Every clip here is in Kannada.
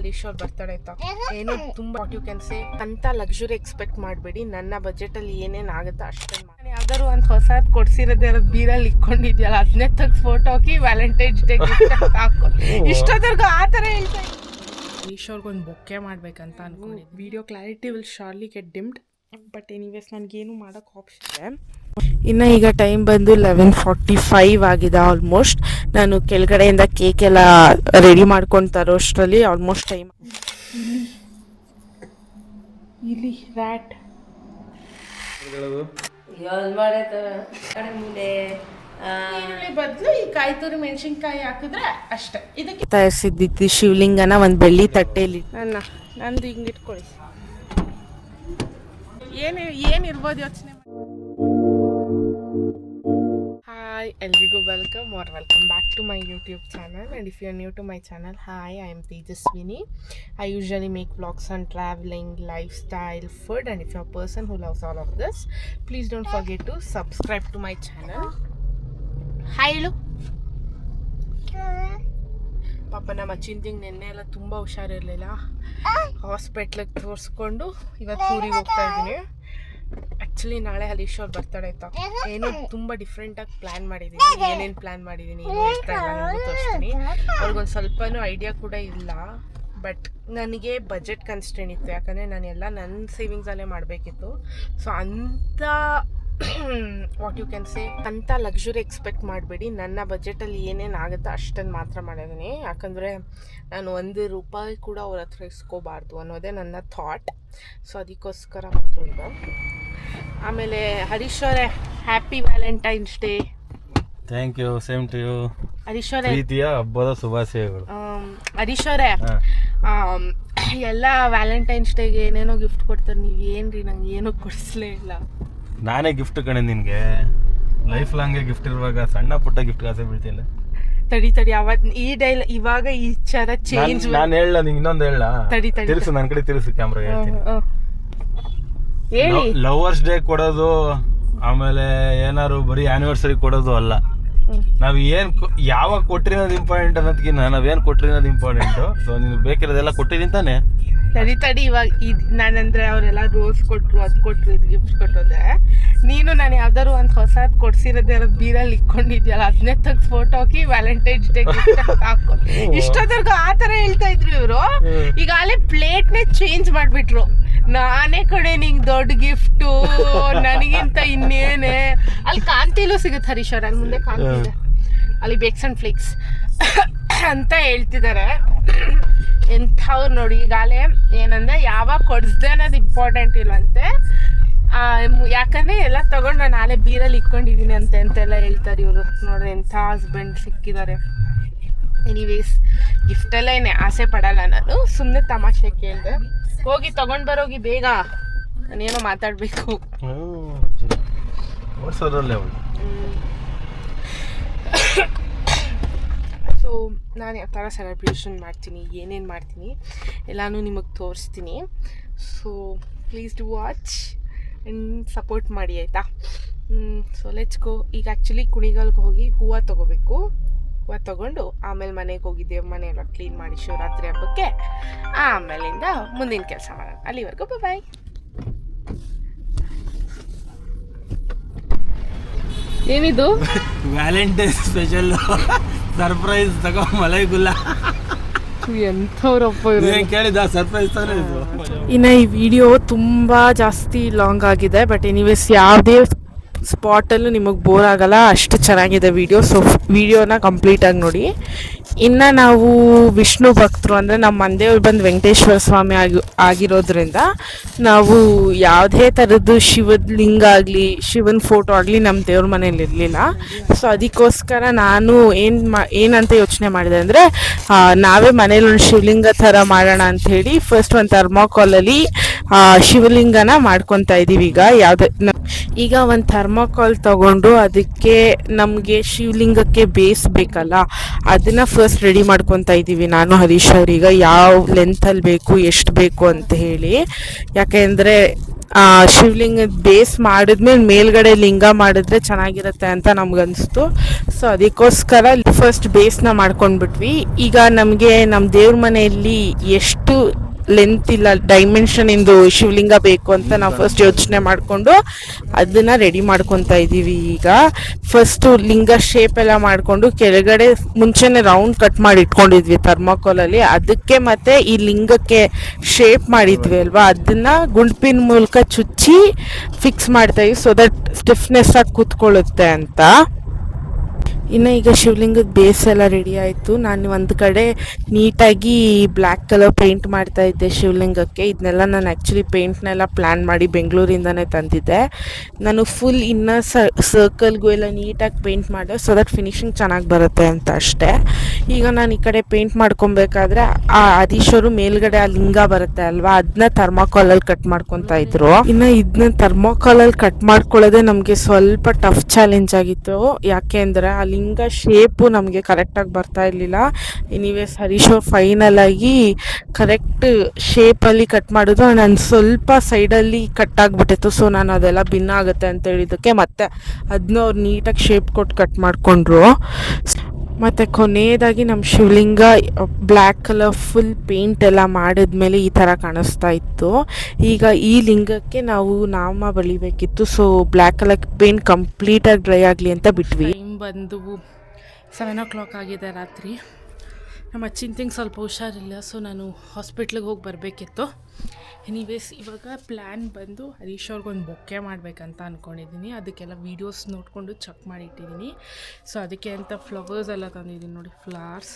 ಹರೀಶ್ ಅವ್ರ ಬರ್ತಡೇ ಆಯ್ತಾ, ಏನು ತುಂಬ ವಾಟ್ ಯು ಕ್ಯಾನ್ ಸೇ ಅಂತ ಲಕ್ಸುರಿ ಎಕ್ಸ್ಪೆಕ್ಟ್ ಮಾಡಬೇಡಿ. ನನ್ನ ಬಜೆಟಲ್ಲಿ ಏನೇನು ಆಗುತ್ತೋ ಅಷ್ಟೇ ಮಾಡಿ. ಯಾವ್ದಾದ್ರು ಒಂದು ಹೊಸದು ಕೊಡ್ಸಿರೋದೇ ಬೀರಲ್ಲಿ ಇಟ್ಕೊಂಡಿದ್ಯಲ್ಲ, ಅದನ್ನೇ ತೆಗ್ದು ಫೋಟೋ ಹಾಕಿ ವ್ಯಾಲೆಂಟೈನ್ಸ್ ಡೇ ಹಾಕೋ. ಇಷ್ಟೊತ್ತರ್ಗು ಆ ಥರ ಹೇಳ್ತಾ ಹರೀಶ್ ಅವ್ರಿಗೊಂದು ಬೊಕ್ಕೆ ಮಾಡ್ಬೇಕಂತ ಅನ್ಕೊಂಡಿದ್ದೆ. Video clarity will shortly get deemed, but anyways ನನಗೇನು ಮಾಡೋಕ್ಕೆ ಆಪ್ಷನ್ ಇದೆ. ಇನ್ನು ಈಗ ಟೈಮ್ ಬಂದು 11:45 ಆಗಿದೆ ಆಲ್ಮೋಸ್ಟ್. ನಾನು ಕೆಳಗಡೆಯಿಂದ ಕೇಕ್ ಎಲ್ಲ ರೆಡಿ ಮಾಡ್ಕೊಂಡು ತರೋಷ್ಟರಲ್ಲಿ ಆಲ್ಮೋಸ್ಟ್ ಟೈಮ್. ಇಲ್ಲಿ ರ್ಯಾಟ್ ಬದಲು ಈ ಕಾಯಿ ತುರಿ ಮೆಣಸಿನ್ಕಾಯಿ ಹಾಕಿದ್ರೆ ಅಷ್ಟೇ. ಇದಕ್ಕೆ ತಯಾರಿಸಿದ್ದಿತ್ತು ಶಿವಲಿಂಗನ ಒಂದು ಬೆಳ್ಳಿ ತಟ್ಟೆಯಲ್ಲಿ. ನಂದು ಹಿಂಗೆ ಇಟ್ಕೊಳ್ಳಿ. ಏನಿರ್ಬೋದು ಯೋಚನೆ. Hi, ಎಲ್ರಿಗೂ welcome back to my YouTube channel, and if you are new to my channel, hi, I am Tejaswini. I usually make vlogs on traveling, lifestyle, food, and if you are a person who loves all of this, please don't forget to subscribe to my channel. Hi, hello. ಪಾಪ ನಮ್ಮ ಅಜ್ಜಿಂದಿಗೆ ನೆನ್ನೆ ಎಲ್ಲ ತುಂಬ ಹುಷಾರಿರಲಿಲ್ಲ, ಹಾಸ್ಪಿಟ್ಲಿಗೆ ತೋರಿಸ್ಕೊಂಡು ಇವತ್ತು ಊರಿಗೆ ಹೋಗ್ತಾ ಇದ್ದೀನಿ. ಆ್ಯಕ್ಚುಲಿ ನಾಳೆ ಹರೀಶ್ ಅವ್ರ ಬರ್ತಡೇ ಆಯ್ತಾ, ಏನೋ ತುಂಬ ಡಿಫ್ರೆಂಟಾಗಿ ಪ್ಲ್ಯಾನ್ ಮಾಡಿದ್ದೀನಿ. ಏನೇನು ಪ್ಲ್ಯಾನ್ ಮಾಡಿದ್ದೀನಿ ಹೇಳ್ತಾ ಇಲ್ಲ, ನನಗೂ ತೋರಿಸ್ತೀನಿ. ಅವ್ರಿಗೊಂದು ಸ್ವಲ್ಪನೂ ಐಡಿಯಾ ಕೂಡ ಇಲ್ಲ. ಬಟ್ ನನಗೆ ಬಜೆಟ್ ಕನ್ಸ್ಟೆಂಟ್ ಇತ್ತು, ಯಾಕಂದರೆ ನಾನೆಲ್ಲ ನನ್ನ ಸೇವಿಂಗ್ಸಲ್ಲೇ ಮಾಡಬೇಕಿತ್ತು. ಸೊ ಅಂಥ ವಾಟ್ ಯು ಕ್ಯಾನ್ ಸೇ ಅಂತ ಲಕ್ಸುರಿ ಎಕ್ಸ್ಪೆಕ್ಟ್ ಮಾಡಬೇಡಿ. ನನ್ನ ಬಜೆಟಲ್ಲಿ ಏನೇನು ಆಗುತ್ತೋ ಅಷ್ಟನ್ನು ಮಾತ್ರ ಮಾಡಿದ್ದೀನಿ. ಯಾಕಂದರೆ ನಾನು ₹1 ಕೂಡ ಅವ್ರ ಹತ್ರ ಇಸ್ಕೋಬಾರ್ದು ಅನ್ನೋದೇ ನನ್ನ ಥಾಟ್. ಸೊ ಅದಕ್ಕೋಸ್ಕರ ಮಾತ್ರ ಇದು. ಆಮೇಲೆ ಹರೀಶ್ ಅವರೇ, happy Valentine's day. Thank you, same to you. Harish ಅವರೇ, ಪ್ರೀತಿಯ ಹಬ್ಬದ ಶುಭಾಶಯಗಳು. ಹರೀಶ್ ಅವರೇ, ಎಲ್ಲ ವ್ಯಾಲೆಂಟೈನ್ಸ್ ಡೇಗೆ ಏನೇನೋ ಗಿಫ್ಟ್ ಕೊಡ್ತಾರೆ, ನೀವು ಏನ್ರಿ ನಂಗೆ ಏನೂ ಕೊಡಿಸ್ಲೇ ಇಲ್ಲ. ನಾನೇ ಗಿಫ್ಟ್ ಕಣೆ ನಿನಗೆ. ಲೈಫ್ ಲಾಂಗೆ ಗಿಫ್ಟ್ ಇರುವಾಗ ಸಣ್ಣ ಪುಟ್ಟ ಗಿಫ್ಟ್ ಆಸೆ ಬೀಳ್ತಿಲ್ಲ. ತಡಿ ಇವಾಗ ಈ ಚರ ಚೇಂಜ್. ನಾನು ಹೇಳ ನಿಂಗೆ ಇನ್ನೊಂದು ಹೇಳ. ತಿರ್ಸು, ನನ್ನ ಕಡೆ ತಿರ್ಸು, ಕ್ಯಾಮ್ರಾ ಹೇಳ್ತೀನಿ. ಲವರ್ಸ್ ಡೇ ಕೊಡೋದು, ಆಮೇಲೆ ಏನಾದ್ರು ಬರೀ ಆನಿವರ್ಸರಿ ಕೊಡೋದು ಅಲ್ಲ. ನಾವ್ ಯಾವಾಗ ಕೊಟ್ರಿ ಅನ್ನೋದು ಇಂಪಾರ್ಟೆಂಟ್ ಅನ್ನೋದಕ್ಕಿಂತ ನಾವೇನ್ ಕೊಟ್ರಿ ಅನ್ನೋದು ಇಂಪಾರ್ಟೆಂಟು. ಸೊ ನೀನು ಬೇಕಿರೋದೆಲ್ಲ ಕೊಟ್ಟಿದ್ದೀನಿ ತಾನೆ. ತಡಿ ಇವಾಗ ನಾನಂದ್ರೆ ಅವರೆಲ್ಲ ರೋಸ್ ಕೊಟ್ರು, ಅದು ಕೊಟ್ರು, ಇದು ಗಿಫ್ಟ್ ಕೊಟ್ಟೋದೆ. ನೀನು ನಾನು ಯಾವ್ದಾದ್ರು ಒಂದು ಹೊಸದು ಕೊಡ್ಸಿರೋದೇ ಬೀರಲ್ಲಿ ಇಟ್ಕೊಂಡಿದ್ಯಲ್ಲ, ಅದನ್ನೇ ತೆಗ್ದು ಫೋಟೋ ಹಾಕಿ ವ್ಯಾಲೆಂಟೈನ್ಸ್ ಡೇ ಗಿಫ್ಟ್ ಹಾಕೋ. ಇಷ್ಟೊತ್ತರ್ಗು ಆ ಥರ ಹೇಳ್ತಾ ಇದ್ರು ಇವರು. ಈಗ ಅಲ್ಲೇ ಪ್ಲೇಟ್ನೇ ಚೇಂಜ್ ಮಾಡಿಬಿಟ್ರು. ನಾನೇ ಕಡೆ ನಿಂಗೆ ದೊಡ್ಡ ಗಿಫ್ಟು, ನನಗಿಂತ ಇನ್ನೇನೆ. ಅಲ್ಲಿ ಕಾಂತಿಲೂ ಸಿಗುತ್ತೆ ಹರೀಶ್ ಅವ್ರ, ಅಲ್ಲಿ ಮುಂದೆ ಕಾಂತಿದೆ, ಅಲ್ಲಿ ಬೇಕ್ಸ್ ಆ್ಯಂಡ್ ಫ್ಲೇಕ್ಸ್ ಅಂತ ಹೇಳ್ತಿದ್ದಾರೆ. ಎಂಥವ್ರು ನೋಡಿ. ಈಗಾಲೇ ಏನಂದರೆ ಯಾವಾಗ ಕೊಡಿಸ್ದೆ ಅನ್ನೋದು ಇಂಪಾರ್ಟೆಂಟ್ ಇಲ್ವಂತೆ. ಯಾಕಂದರೆ ಎಲ್ಲ ತೊಗೊಂಡು ನಾನು ನಾಳೆ ಬೀರಲ್ಲಿ ಇಟ್ಕೊಂಡಿದ್ದೀನಿ ಅಂತೆಲ್ಲ ಹೇಳ್ತಾರೆ ಇವರು. ನೋಡ್ರಿ ಎಂಥ ಹಸ್ಬೆಂಡ್ ಸಿಕ್ಕಿದ್ದಾರೆ. ಎನಿವೇಸ್ ಗಿಫ್ಟೆಲ್ಲ ಏನೇ ಆಸೆ ಪಡಲ್ಲ ನಾನು, ಸುಮ್ಮನೆ ತಮಾಷೆ ಕೇಳಿದೆ. ಹೋಗಿ ತೊಗೊಂಡು ಬರೋಗಿ ಬೇಗ, ನಾನೇನೋ ಮಾತಾಡಬೇಕು. ಸೊ ನಾನು ಯಾವ ಥರ ಸೆಲೆಬ್ರೇಷನ್ ಮಾಡ್ತೀನಿ, ಏನೇನು ಮಾಡ್ತೀನಿ ಎಲ್ಲನೂ ನಿಮಗೆ ತೋರಿಸ್ತೀನಿ. So please do watch and support ಮಾಡಿ, ಆಯಿತಾ? So let's go. ಈಗ ಆ್ಯಕ್ಚುಲಿ ಕುಣಿಗಲ್ಗೆ ಹೋಗಿ ಹೂವು ತೊಗೋಬೇಕು. ಹೂವು ತೊಗೊಂಡು ಆಮೇಲೆ ಮನೆಗೆ ಹೋಗಿದ್ದೇವೆ, ಮನೆಯೆಲ್ಲ ಕ್ಲೀನ್ ಮಾಡಿ ಶಿವರಾತ್ರಿ ಹಬ್ಬಕ್ಕೆ. ಆಮೇಲಿಂದ ಮುಂದಿನ ಕೆಲಸ ಮಾಡೋಣ. ಅಲ್ಲಿವರೆಗೂ ಬಾಯ್. ಏನಿದು? ವ್ಯಾಲೆಂಟೈನ್ಸ್ ಸ್ಪೆಷಲ್ ಸರ್ಪ್ರೈಸ್ ತಗೋ ಮಲೈಗುಲ್ಲ. ಎಂಥವ್ರಪ್ಪ ಕೇಳಿದ ಸರ್ಪ್ರೈಸ್ ತಾನೇ ಇದು. ಇನ್ನು ಈ ವಿಡಿಯೋ ತುಂಬ ಜಾಸ್ತಿ ಲಾಂಗ್ ಆಗಿದೆ, ಬಟ್ ಎನಿವೇಸ್ ಯಾವುದೇ ಸ್ಪಾಟಲ್ಲೂ ನಿಮಗೆ ಬೋರ್ ಆಗಲ್ಲ, ಅಷ್ಟು ಚೆನ್ನಾಗಿದೆ ವಿಡಿಯೋ. ಸೊ ವಿಡಿಯೋನ ಕಂಪ್ಲೀಟಾಗಿ ನೋಡಿ. ಇನ್ನು ನಾವು ವಿಷ್ಣು ಭಕ್ತರು, ಅಂದರೆ ನಮ್ಮ ಮನೆದೇವ್ರು ಬಂದು ವೆಂಕಟೇಶ್ವರ ಸ್ವಾಮಿ ಆಗಿರೋದ್ರಿಂದ ನಾವು ಯಾವುದೇ ಥರದ್ದು ಶಿವಲಿಂಗ ಆಗಲಿ ಶಿವನ ಫೋಟೋ ಆಗಲಿ ನಮ್ಮ ದೇವ್ರ ಮನೇಲಿ ಇರಲಿಲ್ಲ. ಸೊ ಅದಕ್ಕೋಸ್ಕರ ನಾನು ಏನಂತ ಯೋಚನೆ ಮಾಡಿದೆ ಅಂದರೆ, ನಾವೇ ಮನೇಲಿ ಒಂದು ಶಿವಲಿಂಗ ಥರ ಮಾಡೋಣ ಅಂಥೇಳಿ ಫಸ್ಟ್ ಒಂದು ಥರ್ಮಾಕೋಲಲ್ಲಿ ಶಿವಲಿಂಗನ ಮಾಡ್ಕೊತಾ ಇದ್ದೀವಿ. ಈಗ ಒಂದು ಥರ್ಮಾಕೋಲ್ ತೊಗೊಂಡು ಅದಕ್ಕೆ ನಮಗೆ ಶಿವಲಿಂಗಕ್ಕೆ ಬೇಸ್ ಬೇಕಲ್ಲ, ಅದನ್ನು ಫಸ್ಟ್ ರೆಡಿ ಮಾಡ್ಕೊತಾ ಇದ್ದೀವಿ ನಾನು ಹರೀಶ್ ಅವ್ರೀಗ. ಯಾವ ಲೆಂತಲ್ಲಿ ಬೇಕು, ಎಷ್ಟು ಬೇಕು ಅಂತ ಹೇಳಿ. ಯಾಕೆಂದರೆ ಶಿವಲಿಂಗದ ಬೇಸ್ ಮಾಡಿದ್ಮೇಲೆ ಮೇಲ್ಗಡೆ ಲಿಂಗ ಮಾಡಿದ್ರೆ ಚೆನ್ನಾಗಿರುತ್ತೆ ಅಂತ ನಮ್ಗನ್ಸ್ತು. ಸೊ ಅದಕ್ಕೋಸ್ಕರ ಫಸ್ಟ್ ಬೇಸ್ನ ಮಾಡ್ಕೊಂಡ್ಬಿಟ್ವಿ. ಈಗ ನಮಗೆ ನಮ್ಮ ದೇವ್ರ ಮನೆಯಲ್ಲಿ ಎಷ್ಟು ಲೆಂತ್ ಇಲ್ಲ ಡೈಮೆನ್ಷನ್ ಇಂದು ಶಿವಲಿಂಗ ಬೇಕು ಅಂತ ನಾವು ಫಸ್ಟ್ ಯೋಚನೆ ಮಾಡಿಕೊಂಡು ಅದನ್ನ ರೆಡಿ ಮಾಡ್ಕೊತಾ ಇದ್ದೀವಿ. ಈಗ ಫಸ್ಟ್ ಲಿಂಗ ಶೇಪ್ ಎಲ್ಲ ಮಾಡಿಕೊಂಡು ಕೆಳಗಡೆ ಮುಂಚೆನೆ ರೌಂಡ್ ಕಟ್ ಮಾಡಿ ಇಟ್ಕೊಂಡಿದ್ವಿ ಥರ್ಮಾಕೋಲಲ್ಲಿ. ಅದಕ್ಕೆ ಮತ್ತೆ ಈ ಲಿಂಗಕ್ಕೆ ಶೇಪ್ ಮಾಡಿದ್ವಿ ಅಲ್ವಾ, ಅದನ್ನ ಗುಂಡ್ಪಿನ ಮೂಲಕ ಚುಚ್ಚಿ ಫಿಕ್ಸ್ ಮಾಡ್ತಾ ಇದ್ವಿ ಸೊ ದಟ್ ಸ್ಟಿಫ್ನೆಸ್ ಆಗಿ ಕೂತ್ಕೊಳ್ಳುತ್ತೆ ಅಂತ. ಇನ್ನು ಈಗ ಶಿವಲಿಂಗದ ಬೇಸ್ ಎಲ್ಲ ರೆಡಿ ಆಯಿತು. ನಾನು ಒಂದು ಕಡೆ ನೀಟಾಗಿ ಬ್ಲ್ಯಾಕ್ ಕಲರ್ ಪೇಂಟ್ ಮಾಡ್ತಾ ಇದ್ದೆ ಶಿವಲಿಂಗಕ್ಕೆ. ಇದನ್ನೆಲ್ಲ ನಾನು ಆ್ಯಕ್ಚುಲಿ ಪೇಂಟ್ನೆಲ್ಲ ಪ್ಲ್ಯಾನ್ ಮಾಡಿ ಬೆಂಗಳೂರಿಂದನೇ ತಂದಿದ್ದೆ. ನಾನು ಫುಲ್ ಇನ್ನರ್ ಸರ್ಕಲ್ಗೂ ಎಲ್ಲ ನೀಟಾಗಿ ಪೇಂಟ್ ಮಾಡಿದೆ ಸೊ ದಟ್ ಫಿನಿಶಿಂಗ್ ಚೆನ್ನಾಗಿ ಬರುತ್ತೆ ಅಂತ ಅಷ್ಟೇ. ಈಗ ನಾನು ಈ ಕಡೆ ಪೇಂಟ್ ಮಾಡ್ಕೊಬೇಕಾದ್ರೆ ಆ ಆದೀಶ್ವರು ಮೇಲ್ಗಡೆ ಆ ಲಿಂಗ ಬರುತ್ತೆ ಅಲ್ವಾ, ಅದನ್ನ ಥರ್ಮಾಕೋಲಲ್ಲಿ ಕಟ್ ಮಾಡ್ಕೊತಾ ಇದ್ರು. ಇನ್ನು ಇದನ್ನ ಥರ್ಮಾಕೋಲಲ್ಲಿ ಕಟ್ ಮಾಡ್ಕೊಳ್ಳೋದೇ ನಮಗೆ ಸ್ವಲ್ಪ ಟಫ್ ಚಾಲೆಂಜ್ ಆಗಿತ್ತು. ಯಾಕೆ ಅಂದರೆ ಆ ಲಿಂಗ ಶೇಪು ನಮಗೆ ಕರೆಕ್ಟಾಗಿ ಬರ್ತಾ ಇರಲಿಲ್ಲ. ಎನಿವೇಸ್ ಹರೀಶ್ ಫೈನಲ್ ಆಗಿ ಕರೆಕ್ಟ್ ಶೇಪಲ್ಲಿ ಕಟ್ ಮಾಡಿದ್ರು. ನಾನು ಸ್ವಲ್ಪ ಸೈಡಲ್ಲಿ ಕಟ್ ಆಗಿಬಿಟ್ಟಿತ್ತು ಸೊ ನಾನು ಅದೆಲ್ಲ ಭಿನ್ನ ಆಗುತ್ತೆ ಅಂತ ಹೇಳಿದ್ದಕ್ಕೆ ಮತ್ತೆ ಅದನ್ನ ಅವ್ರು ನೀಟಾಗಿ ಶೇಪ್ ಕೊಟ್ಟು ಕಟ್ ಮಾಡಿಕೊಂಡ್ರು. ಮತ್ತು ಕೊನೆಯದಾಗಿ ನಮ್ಮ ಶಿವಲಿಂಗ ಬ್ಲ್ಯಾಕ್ ಕಲರ್ ಫುಲ್ ಪೇಂಟ್ ಎಲ್ಲ ಮಾಡಿದ್ಮೇಲೆ ಈ ಥರ ಕಾಣಿಸ್ತಾ ಇತ್ತು. ಈಗ ಈ ಲಿಂಗಕ್ಕೆ ನಾವು ನಾಮ ಬಳಿಬೇಕಿತ್ತು. ಸೊ ಬ್ಲ್ಯಾಕ್ ಕಲರ್ ಪೇಂಟ್ ಕಂಪ್ಲೀಟಾಗಿ ಡ್ರೈ ಆಗಲಿ ಅಂತ ಬಿಟ್ವಿ. ಟೈಮ್ ಬಂದು 7 ಆಗಿದೆ ರಾತ್ರಿ. ನಮ್ಮ ಅಚ್ಚಿಂತಿಂಗ್ ಸ್ವಲ್ಪ ಹುಷಾರಿಲ್ಲ ಸೊ ನಾನು ಹಾಸ್ಪಿಟ್ಲಿಗೆ ಹೋಗಿ ಬರಬೇಕಿತ್ತು. ಎನಿವೇಸ್ ಇವಾಗ ಪ್ಲ್ಯಾನ್ ಬಂದು ಹರೀಶ್ ಅವ್ರಿಗೊಂದು ಬೊಕ್ಕೆ ಮಾಡಬೇಕಂತ ಅಂದ್ಕೊಂಡಿದ್ದೀನಿ. ಅದಕ್ಕೆಲ್ಲ ವೀಡಿಯೋಸ್ ನೋಡಿಕೊಂಡು ಚೆಕ್ ಮಾಡಿಟ್ಟಿದ್ದೀನಿ. ಸೊ ಅದಕ್ಕೆ ಅಂತ ಫ್ಲವರ್ಸ್ ಎಲ್ಲ ತಂದಿದ್ದೀನಿ ನೋಡಿ, ಫ್ಲವರ್ಸ್.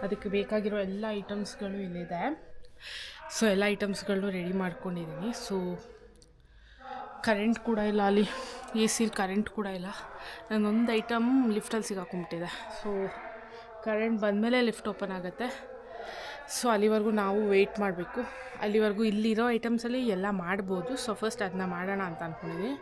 ಅದಕ್ಕೆ ಬೇಕಾಗಿರೋ ಎಲ್ಲ ಐಟಮ್ಸ್ಗಳು ಇಲ್ಲಿದೆ. ಸೊ ಎಲ್ಲ ಐಟಮ್ಸ್ಗಳನ್ನೂ ರೆಡಿ ಮಾಡ್ಕೊಂಡಿದ್ದೀನಿ. ಸೊ ಕರೆಂಟ್ ಕೂಡ ಇಲ್ಲ ಅಲ್ಲಿ, ಎ ಸಿಲಿ ಕರೆಂಟ್ ಕೂಡ ಇಲ್ಲ. ನಾನೊಂದು ಐಟಮ್ ಲಿಫ್ಟಲ್ಲಿ ಸಿಗಾಕೊಂಬಿಟ್ಟಿದೆ. ಸೊ ಕರೆಂಟ್ ಬಂದಮೇಲೆ ಲಿಫ್ಟ್ ಓಪನ್ ಆಗುತ್ತೆ. ಸೊ ಅಲ್ಲಿವರೆಗೂ ನಾವು ವೆಯ್ಟ್ ಮಾಡಬೇಕು. ಅಲ್ಲಿವರೆಗೂ ಇಲ್ಲಿರೋ ಐಟಮ್ಸಲ್ಲಿ ಎಲ್ಲ ಮಾಡ್ಬೋದು. ಸೊ ಫಸ್ಟ್ ಅದನ್ನ ಮಾಡೋಣ ಅಂತ ಅಂದ್ಕೊಂಡಿದ್ದೀನಿ.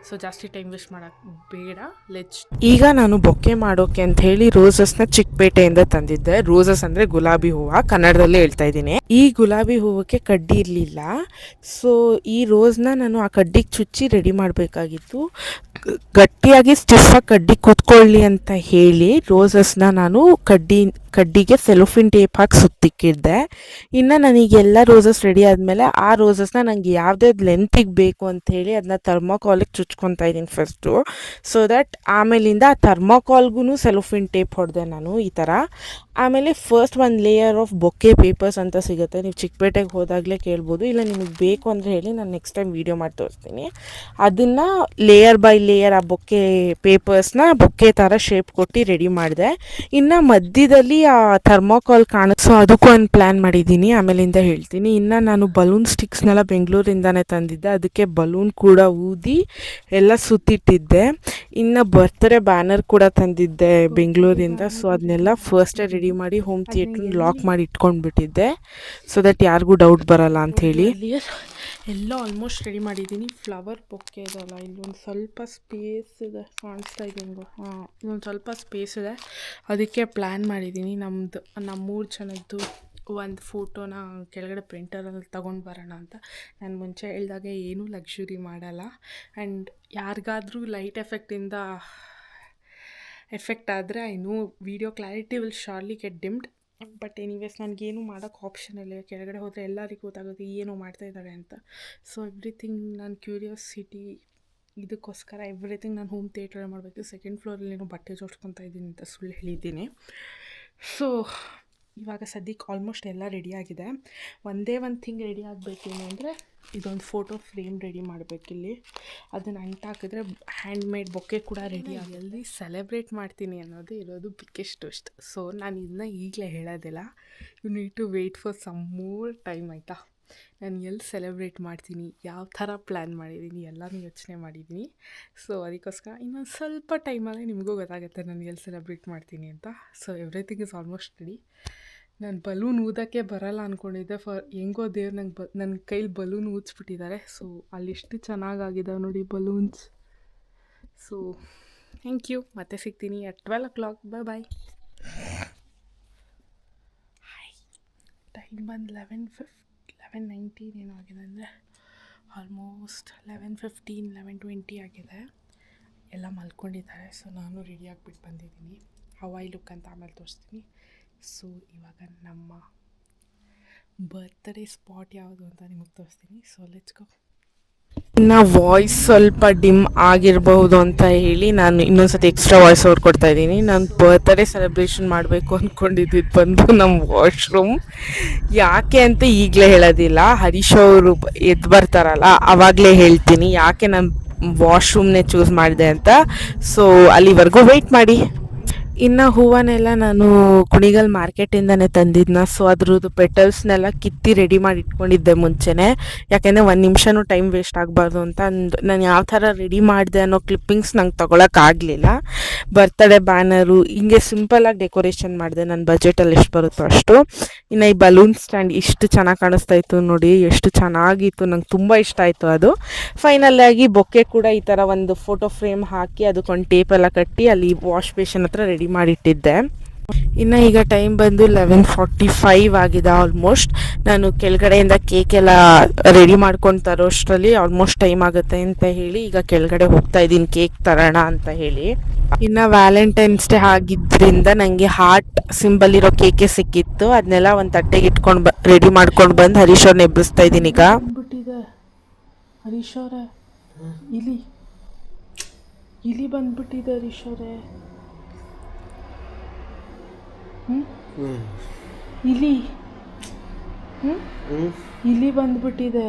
ಸೊ ಜಾಸ್ತಿ ಟೈಮ್ ವೇಸ್ಟ್ ಮಾಡೋಕ್ಕೆ ಬೇಡ, ಲೆಟ್ಸ್. ಈಗ ನಾನು ಬೊಕ್ಕೆ ಮಾಡೋಕ್ಕೆ ಅಂತ ಹೇಳಿ ರೋಸಸ್ನ ಚಿಕ್ಕಪೇಟೆಯಿಂದ ತಂದಿದ್ದೆ. ರೋಸಸ್ ಅಂದರೆ ಗುಲಾಬಿ ಹೂವು, ಕನ್ನಡದಲ್ಲೇ ಹೇಳ್ತಾ ಇದ್ದೀನಿ. ಈ ಗುಲಾಬಿ ಹೂವಕ್ಕೆ ಕಡ್ಡಿ ಇರಲಿಲ್ಲ. ಸೊ ಈ ರೋಸ್ನ ನಾನು ಆ ಕಡ್ಡಿಗೆ ಚುಚ್ಚಿ ರೆಡಿ ಮಾಡಬೇಕಾಗಿತ್ತು. ಗಟ್ಟಿಯಾಗಿ ಸ್ಟಿಫಾಗಿ ಕಡ್ಡಿ ಕೂತ್ಕೊಳ್ಳಿ ಅಂತ ಹೇಳಿ ರೋಸಸ್ನ ನಾನು ಕಡ್ಡಿಗೆ ಸೆಲೋಫಿನ್ ಟೇಪ್ ಹಾಕಿ ಸುತ್ತಿಕ್ಕಿದ್ದೆ. ಇನ್ನು ನನಗೆಲ್ಲ ರೋಸಸ್ ರೆಡಿ ಆದಮೇಲೆ ಆ ರೋಸಸ್ನ ನನಗೆ ಯಾವುದ್ಯಾವ್ದು ಲೆಂತಿಗೆ ಬೇಕು ಅಂಥೇಳಿ ಅದನ್ನ ಥರ್ಮಾಕೋಲಿಗೆ ಚುಚ್ಕೊತಾ ಇದ್ದೀನಿ ಫಸ್ಟು. ಸೊ ದಟ್ ಆಮೇಲಿಂದ ಆ ಥರ್ಮಾಕೋಲ್ಗೂ ಸೆಲೋಫಿನ್ ಟೇಪ್ ಹೊಡೆದೆ ನಾನು ಈ ಥರ. ಆಮೇಲೆ ಫಸ್ಟ್ ಒಂದು ಲೇಯರ್ ಆಫ್ ಬೊಕ್ಕೆ ಪೇಪರ್ಸ್ ಅಂತ ಸಿಗುತ್ತೆ, ನೀವು ಚಿಕ್ಕಪೇಟೆಗೆ ಹೋದಾಗಲೇ ಕೇಳ್ಬೋದು. ಇಲ್ಲ ನಿಮಗೆ ಬೇಕು ಅಂದರೆ ಹೇಳಿ, ನಾನು ನೆಕ್ಸ್ಟ್ ಟೈಮ್ ವೀಡಿಯೋ ಮಾಡಿ ತೋರಿಸ್ತೀನಿ. ಅದನ್ನು ಲೇಯರ್ ಬೈ ಲೇಯರ್ ಆ ಬೊಕ್ಕೆ ಪೇಪರ್ಸ್ನ ಬೊಕ್ಕೆ ಥರ ಶೇಪ್ ಕೊಟ್ಟು ರೆಡಿ ಮಾಡಿದೆ. ಇನ್ನು ಮಧ್ಯದಲ್ಲಿ ಆ ಥರ್ಮಾಕೋಲ್ ಕಾಣಿಸೋ ಅದಕ್ಕೂ ಒಂದು ಪ್ಲ್ಯಾನ್ ಮಾಡಿದ್ದೀನಿ, ಆಮೇಲಿಂದ ಹೇಳ್ತೀನಿ. ಇನ್ನು ನಾನು ಬಲೂನ್ ಸ್ಟಿಕ್ಸ್ನೆಲ್ಲ ಬೆಂಗಳೂರಿಂದನೇ ತಂದಿದ್ದೆ. ಅದಕ್ಕೆ ಬಲೂನ್ ಕೂಡ ಊದಿ ಎಲ್ಲ ಸುತ್ತಿಟ್ಟಿದ್ದೆ. ಇನ್ನು ಬರ್ತ್ಡೇ ಬ್ಯಾನರ್ ಕೂಡ ತಂದಿದ್ದೆ ಬೆಂಗಳೂರಿಂದ. ಸೊ ಅದನ್ನೆಲ್ಲ ಫಸ್ಟೇ ರೆಡಿ ಮಾಡಿ ಹೋಮ್ ಥಿಯೇಟ್ರನ್ನ ಲಾಕ್ ಮಾಡಿ ಇಟ್ಕೊಂಡ್ಬಿಟ್ಟಿದ್ದೆ ಸೊ ದಟ್ ಯಾರಿಗೂ ಡೌಟ್ ಬರಲ್ಲ ಅಂಥೇಳಿ. ಎಲ್ಲ ಆಲ್ಮೋಸ್ಟ್ ರೆಡಿ ಮಾಡಿದ್ದೀನಿ. ಫ್ಲವರ್ ಬೊಕ್ಕೆ ಇದಲ್ಲ, ಇಲ್ಲೊಂದು ಸ್ವಲ್ಪ ಸ್ಪೇಸ್ ಇದೆ, ಕಾಣಿಸ್ತಾ ಇದೆ ಹೆಂಗೋ. ಇಲ್ಲೊಂದು ಸ್ವಲ್ಪ ಸ್ಪೇಸ್ ಇದೆ, ಅದಕ್ಕೆ ಪ್ಲ್ಯಾನ್ ಮಾಡಿದ್ದೀನಿ. ನಮ್ಮ 3 ಜನದ್ದು ಒಂದು ಫೋಟೋನ ಕೆಳಗಡೆ ಪ್ರಿಂಟರಲ್ಲಿ ತೊಗೊಂಡು ಬರೋಣ ಅಂತ. ನಾನು ಮುಂಚೆ ಹೇಳಿದಾಗೆ ಏನೂ ಲಕ್ಸುರಿ ಮಾಡಲ್ಲ. ಆ್ಯಂಡ್ ಯಾರಿಗಾದ್ರೂ ಲೈಟ್ ಎಫೆಕ್ಟ್ ಆದರೆ I know video clarity will shortly get deemed. But anyways ನನಗೇನು ಮಾಡೋಕ್ಕೆ ಆಪ್ಷನ್ ಇಲ್ಲ. ಕೆಳಗಡೆ ಹೋದರೆ ಎಲ್ಲರಿಗೂ ಗೊತ್ತಾಗುತ್ತೆ ಏನು ಮಾಡ್ತಾಯಿದ್ದಾರೆ ಅಂತ. ಸೊ ಎವ್ರಿಥಿಂಗ್ ನಾನು ಕ್ಯೂರಿಯಾಸಿಟಿ ಇದಕ್ಕೋಸ್ಕರ ಎವ್ರಿಥಿಂಗ್ ನಾನು ಹೋಮ್ ಥಿಯೇಟ್ರೇ ಮಾಡಬೇಕು. 2nd ಫ್ಲೋರಲ್ಲಿ ಏನೋ ಬಟ್ಟೆ ಜೋಡಿಸ್ಕೊತಾ ಇದ್ದೀನಿ ಅಂತ ಸುಳ್ಳು ಹೇಳಿದ್ದೀನಿ. ಸೊ ಇವಾಗ ಸದ್ಯಕ್ಕೆ ಆಲ್ಮೋಸ್ಟ್ ಎಲ್ಲ ರೆಡಿಯಾಗಿದೆ. ಒಂದೇ ಒಂದು ಥಿಂಗ್ ರೆಡಿ ಆಗಬೇಕೇನು ಅಂದರೆ ಇದೊಂದು ಫೋಟೋ ಫ್ರೇಮ್ ರೆಡಿ ಮಾಡಬೇಕಿಲ್ಲಿ. ಅದನ್ನು ಅಂಟಾಕಿದ್ರೆ ಹ್ಯಾಂಡ್ಮೇಡ್ ಬೊಕ್ಕೆ ಕೂಡ ರೆಡಿ ಆಗಿ ಎಲ್ಲಿ ಸೆಲೆಬ್ರೇಟ್ ಮಾಡ್ತೀನಿ ಅನ್ನೋದು ಇರೋದು ಬಿಗ್ಗೆಸ್ಟ್ ಟ್ವಿಸ್ಟ್. ಸೊ ನಾನು ಇದನ್ನ ಈಗಲೇ ಹೇಳೋದಿಲ್ಲ, you need to wait for some more time ಆಯಿತಾ. ನಾನು ಎಲ್ಲಿ ಸೆಲೆಬ್ರೇಟ್ ಮಾಡ್ತೀನಿ, ಯಾವ ಥರ ಪ್ಲ್ಯಾನ್ ಮಾಡಿದ್ದೀನಿ ಎಲ್ಲನೂ ಯೋಚನೆ ಮಾಡಿದ್ದೀನಿ. ಸೊ ಅದಕ್ಕೋಸ್ಕರ ಇನ್ನೊಂದು ಸ್ವಲ್ಪ ಟೈಮಲ್ಲೇ ನಿಮಗೂ ಗೊತ್ತಾಗುತ್ತೆ ನಾನು ಎಲ್ಲಿ ಸೆಲೆಬ್ರೇಟ್ ಮಾಡ್ತೀನಿ ಅಂತ. So everything is almost ready. ನಾನು ಬಲೂನ್ ಊದೋಕ್ಕೆ ಬರಲ್ಲ ಅಂದ್ಕೊಂಡಿದ್ದೆ. ಹೆಂಗೋ ದೇವ್ರು ನನ್ನ ಕೈಲಿ ಬಲೂನ್ ಊದಿಸ್ಬಿಟ್ಟಿದ್ದಾರೆ. ಸೊ ಅಲ್ಲಿಷ್ಟು ಚೆನ್ನಾಗಾಗಿದ್ದಾವೆ ನೋಡಿ ಬಲೂನ್ಸ್. So thank you. ಮತ್ತೆ ಸಿಗ್ತೀನಿ at 12 o'clock. ಬಾಯ್. ಟೈಮ್ ಬಂದು 11:19 ಏನೋ ಆಗಿದೆ ಅಂದರೆ ಆಲ್ಮೋಸ್ಟ್ 11:15 11:20 ಆಗಿದೆ. ಎಲ್ಲ ಮಲ್ಕೊಂಡಿದ್ದಾರೆ. ಸೊ ನಾನು ರೆಡಿ ಆಗಿಬಿಟ್ಟು ಬಂದಿದ್ದೀನಿ. ಹವಾಯಿ ಲುಕ್ ಅಂತ ಆಮೇಲೆ ತೋರಿಸ್ತೀನಿ. ಸೊ ಇವಾಗ ನಮ್ಮ ಬರ್ತ್ಡೇ ಸ್ಪಾಟ್ ಯಾವುದು ಅಂತ ನಿಮಗೆ ತೋರಿಸ್ತೀನಿ. So let's go. ಇನ್ನು ವಾಯ್ಸ್ ಸ್ವಲ್ಪ ಡಿಮ್ ಆಗಿರಬಹುದು ಅಂತ ಹೇಳಿ ನಾನು ಇನ್ನೊಂದ್ಸತಿ ಎಕ್ಸ್ಟ್ರಾ ವಾಯ್ಸ್ ಓವರ್ ಕೊಡ್ತಾ ಇದ್ದೀನಿ. ನಾನು ಬರ್ತ್ಡೇ ಸೆಲೆಬ್ರೇಷನ್ ಮಾಡಬೇಕು ಅಂದ್ಕೊಂಡಿದ್ದು ಬಂದು ನಮ್ಮ ವಾಶ್ರೂಮ್. ಯಾಕೆ ಅಂತ ಈಗಲೇ ಹೇಳೋದಿಲ್ಲ, ಹರೀಶ್ ಅವರು ಎದ್ದು ಬರ್ತಾರಲ್ಲ ಆವಾಗಲೇ ಹೇಳ್ತೀನಿ ಯಾಕೆ ನಾನು ವಾಶ್ರೂಮ್ನೇ ಚೂಸ್ ಮಾಡಿದೆ ಅಂತ. ಸೊ ಅಲ್ಲಿವರೆಗೂ ವೆಯ್ಟ್ ಮಾಡಿ. ಇನ್ನು ಹೂವನ್ನೆಲ್ಲ ನಾನು ಕುಣಿಗಲ್ ಮಾರ್ಕೆಟಿಂದನೇ ತಂದಿದ್ನ. ಸೊ ಅದ್ರದ್ದು ಪೆಟಲ್ಸ್ನೆಲ್ಲ ಕಿತ್ತಿ ರೆಡಿ ಮಾಡಿ ಇಟ್ಕೊಂಡಿದ್ದೆ ಮುಂಚೆನೇ, ಯಾಕೆಂದರೆ ಒಂದು ನಿಮಿಷನೂ ಟೈಮ್ ವೇಸ್ಟ್ ಆಗಬಾರ್ದು ಅಂತ. ನಾನು ಯಾವ ಥರ ರೆಡಿ ಮಾಡಿದೆ ಅನ್ನೋ ಕ್ಲಿಪ್ಪಿಂಗ್ಸ್ ನಂಗೆ ತೊಗೊಳಕ್ಕಾಗಲಿಲ್ಲ. ಬರ್ತ್ಡೇ ಬ್ಯಾನರು ಹಿಂಗೆ ಸಿಂಪಲಾಗಿ ಡೆಕೋರೇಷನ್ ಮಾಡಿದೆ. ನನ್ನ ಬಜೆಟಲ್ಲಿ ಎಷ್ಟು ಬರುತ್ತೋ ಅಷ್ಟು. ಇನ್ನು ಈ ಬಲೂನ್ ಸ್ಟ್ಯಾಂಡ್ ಇಷ್ಟು ಚೆನ್ನಾಗಿ ಕಾಣಿಸ್ತಾ ಇತ್ತು ನೋಡಿ, ಎಷ್ಟು ಚೆನ್ನಾಗಿತ್ತು, ನಂಗೆ ತುಂಬ ಇಷ್ಟ ಆಯಿತು ಅದು. ಫೈನಲಾಗಿ ಬೊಕ್ಕೆ ಕೂಡ ಈ ಥರ ಒಂದು ಫೋಟೋ ಫ್ರೇಮ್ ಹಾಕಿ ಅದಕ್ಕೊಂದು ಟೇಪ್ ಎಲ್ಲ ಕಟ್ಟಿ ಅಲ್ಲಿ ವಾಶ್ ಬೇಷನ್ ಹತ್ರ ರೆಡಿ ಮಾಡಿಟ್ಟಿದ್ದೆ. ಇನ್ನು ಈಗ ಟೈಮ್ ಬಂದು 11:45 ಆಗಿದೆ ಆಲ್ಮೋಸ್ಟ್. ನಾನು ಕೆಳಗಡೆಯಿಂದ ಕೇಕ್ ಎಲ್ಲ ರೆಡಿ ಮಾಡ್ಕೊಂಡು ತರೋಷ್ಟರಲ್ಲಿ ಆಲ್ಮೋಸ್ಟ್ ಟೈಮ್ ಆಗುತ್ತೆ ಅಂತ ಹೇಳಿ ಈಗ ಕೆಳಗಡೆ ಹೋಗ್ತಾ ಇದ್ದೀನಿ ಕೇಕ್ ತರೋಣ ಅಂತ ಹೇಳಿ. ಇನ್ನು ವ್ಯಾಲೆಂಟೈನ್ಸ್ ಡೇ ಆಗಿದ್ದರಿಂದ ನನಗೆ ಹಾರ್ಟ್ ಸಿಂಬಲ್ ಇರೋ ಕೇಕೆ ಸಿಕ್ಕಿತ್ತು. ಅದನ್ನೆಲ್ಲ ಒಂದು ತಟ್ಟೆಗೆ ಇಟ್ಕೊಂಡು ರೆಡಿ ಮಾಡ್ಕೊಂಡು ಬಂದು ಹರೀಶ್ ಅವ್ರನ್ನ ಎಬ್ಬಿಸ್ತಾ ಇದ್ದೀನಿ ಈಗ. ಬಂದ್ಬಿಟ್ಟಿದೆ ಹರೀಶ್ ಅವರೇ, ಇಲಿ ಬಂದ್ಬಿಟ್ಟಿದೆ ಹರೀಶ್ ಅವರೇ. ಇಲಿ ಇಲಿ ಬಂದ್ಬಿಟ್ಟಿದೆ.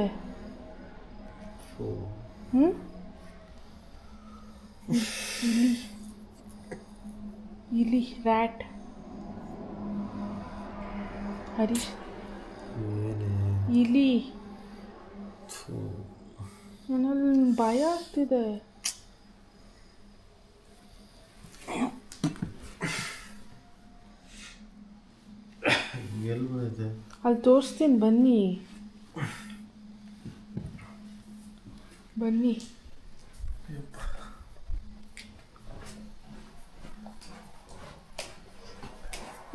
ಇಲಿ ರ್ಯಾಟ್. ಹರೀಶ್ ಇಲಿ, ನನಗೆ ಭಯ ಆಗ್ತಿದೆ. ಅಲ್ಲಿ ತೋರಿಸ್ತೀನಿ ಬನ್ನಿ.